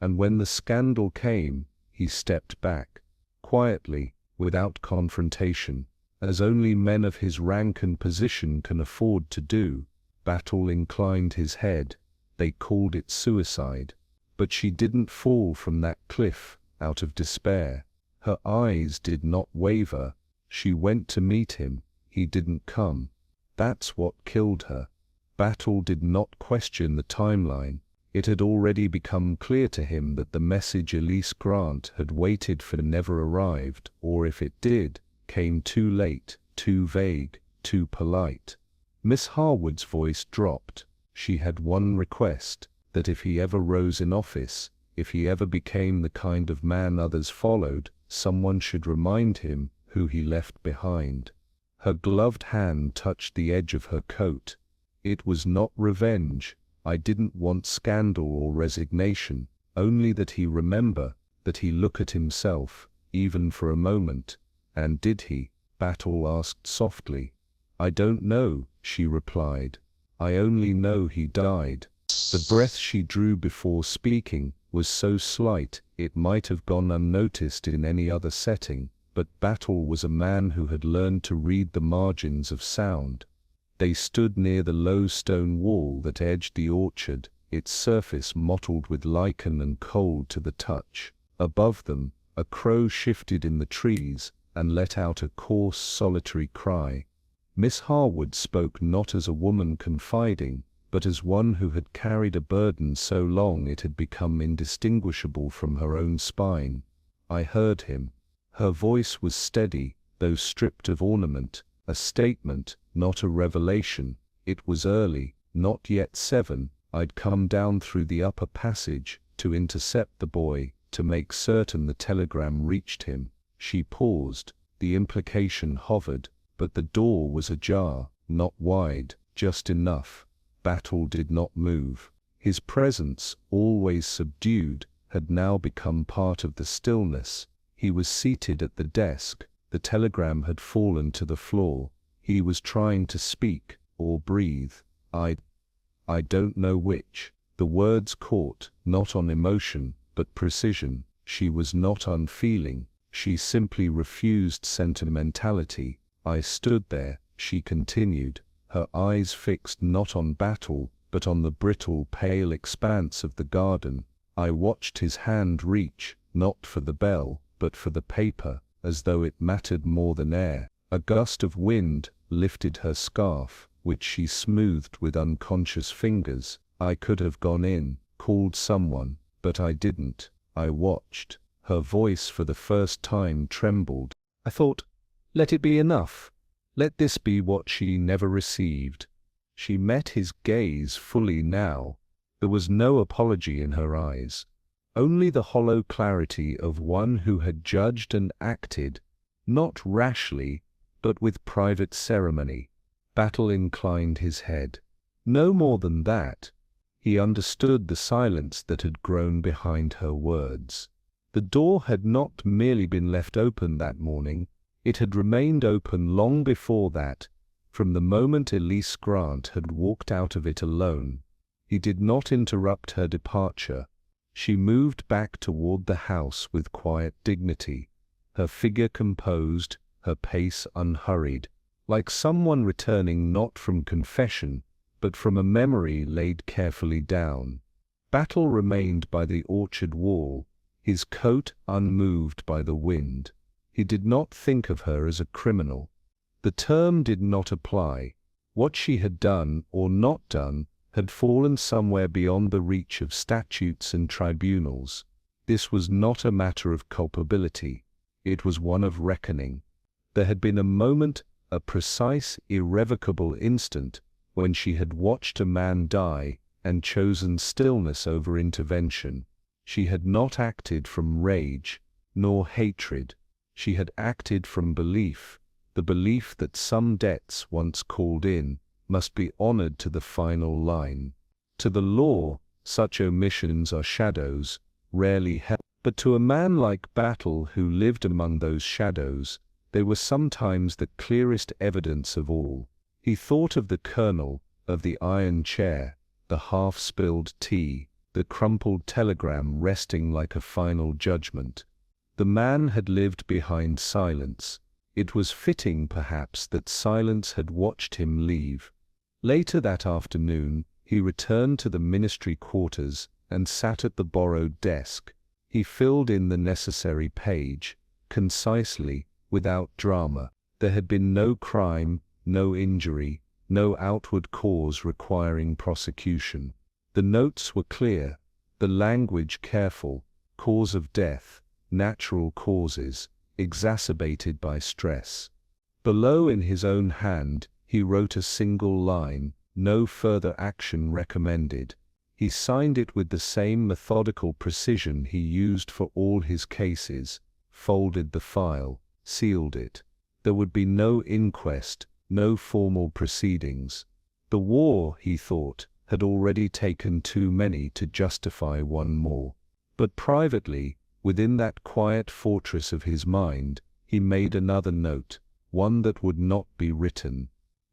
And when the scandal came, he stepped back, quietly, without confrontation, as only men of his rank and position can afford to do. Battle inclined his head. They called it suicide. But she didn't fall from that cliff, out of despair. Her eyes did not waver. She went to meet him. He didn't come. That's what killed her. Battle did not question the timeline. It had already become clear to him that the message Elise Grant had waited for never arrived, or if it did, came too late, too vague, too polite. Miss Harwood's voice dropped. She had one request, that if he ever rose in office, if he ever became the kind of man others followed, someone should remind him who he left behind. Her gloved hand touched the edge of her coat. It was not revenge. I didn't want scandal or resignation, only that he remember, that he look at himself, even for a moment. And did he? Battle asked softly. I don't know, she replied. I only know he died. The breath she drew before speaking was so slight it might have gone unnoticed in any other setting, but Battle was a man who had learned to read the margins of sound. They stood near the low stone wall that edged the orchard, its surface mottled with lichen and cold to the touch. Above them, a crow shifted in the trees and let out a coarse, solitary cry. Miss Harwood spoke not as a woman confiding, but as one who had carried a burden so long it had become indistinguishable from her own spine. I heard him. Her voice was steady, though stripped of ornament, a statement, not a revelation. It was early, not yet 7. I'd come down through the upper passage, to intercept the boy, to make certain the telegram reached him. She paused. The implication hovered, but the door was ajar, not wide, just enough. Battle did not move. His presence, always subdued, had now become part of the stillness. He was seated at the desk. The telegram had fallen to the floor. He was trying to speak, or breathe. I don't know which. The words caught, not on emotion, but precision. She was not unfeeling. She simply refused sentimentality. I stood there, she continued, her eyes fixed not on Battle, but on the brittle, pale expanse of the garden. I watched his hand reach, not for the bell, but for the paper, as though it mattered more than air. A gust of wind lifted her scarf, which she smoothed with unconscious fingers. I could have gone in, called someone, but I didn't. I watched. Her voice for the first time trembled. I thought, let it be enough. Let this be what she never received. She met his gaze fully now. There was no apology in her eyes, only the hollow clarity of one who had judged and acted, not rashly, but with private ceremony. Battle inclined his head. No more than that. He understood the silence that had grown behind her words. The door had not merely been left open that morning, it had remained open long before that, from the moment Elise Grant had walked out of it alone. He did not interrupt her departure. She moved back toward the house with quiet dignity, her figure composed, her pace unhurried, like someone returning not from confession, but from a memory laid carefully down. Battle remained by the orchard wall, his coat unmoved by the wind. He did not think of her as a criminal. The term did not apply. What she had done or not done had fallen somewhere beyond the reach of statutes and tribunals. This was not a matter of culpability. It was one of reckoning. There had been a moment, a precise, irrevocable instant, when she had watched a man die and chosen stillness over intervention. She had not acted from rage, nor hatred. She had acted from belief, the belief that some debts once called in must be honored to the final line. To the law, such omissions are shadows, rarely help. But to a man like Battle who lived among those shadows, they were sometimes the clearest evidence of all. He thought of the colonel, of the iron chair, the half-spilled tea, the crumpled telegram resting like a final judgment. The man had lived behind silence. It was fitting, perhaps, that silence had watched him leave. Later that afternoon, he returned to the ministry quarters and sat at the borrowed desk. He filled in the necessary page, concisely, without drama. There had been no crime, no injury, no outward cause requiring prosecution. The notes were clear, the language careful, cause of death, natural causes, exacerbated by stress. Below in his own hand, He wrote a single line, "No further action recommended." He signed it with the same methodical precision he used for all his cases, folded the file, sealed it. There would be no inquest, no formal proceedings. The war, he thought, had already taken too many to justify one more. But privately, within that quiet fortress of his mind, he made another note, one that would not be written.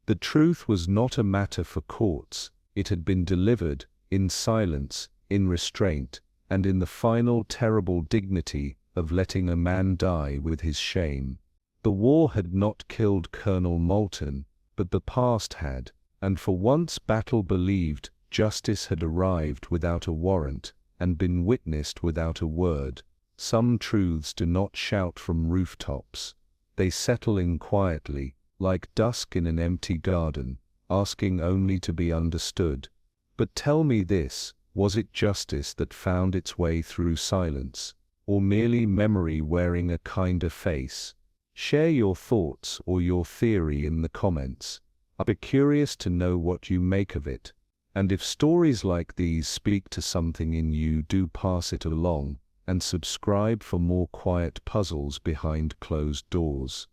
The truth was not a matter for courts. It had been delivered, in silence, in restraint, and in the final terrible dignity of letting a man die with his shame. The war had not killed Colonel Moulton, but the past had, and for once Battle believed justice had arrived without a warrant, and been witnessed without a word. Some truths do not shout from rooftops. They settle in quietly, like dusk in an empty garden, asking only to be understood. But tell me this, was it justice that found its way through silence, or merely memory wearing a kinder face? Share your thoughts or your theory in the comments. I'd be curious to know what you make of it. And if stories like these speak to something in you, do pass it along, and subscribe for more quiet puzzles behind closed doors.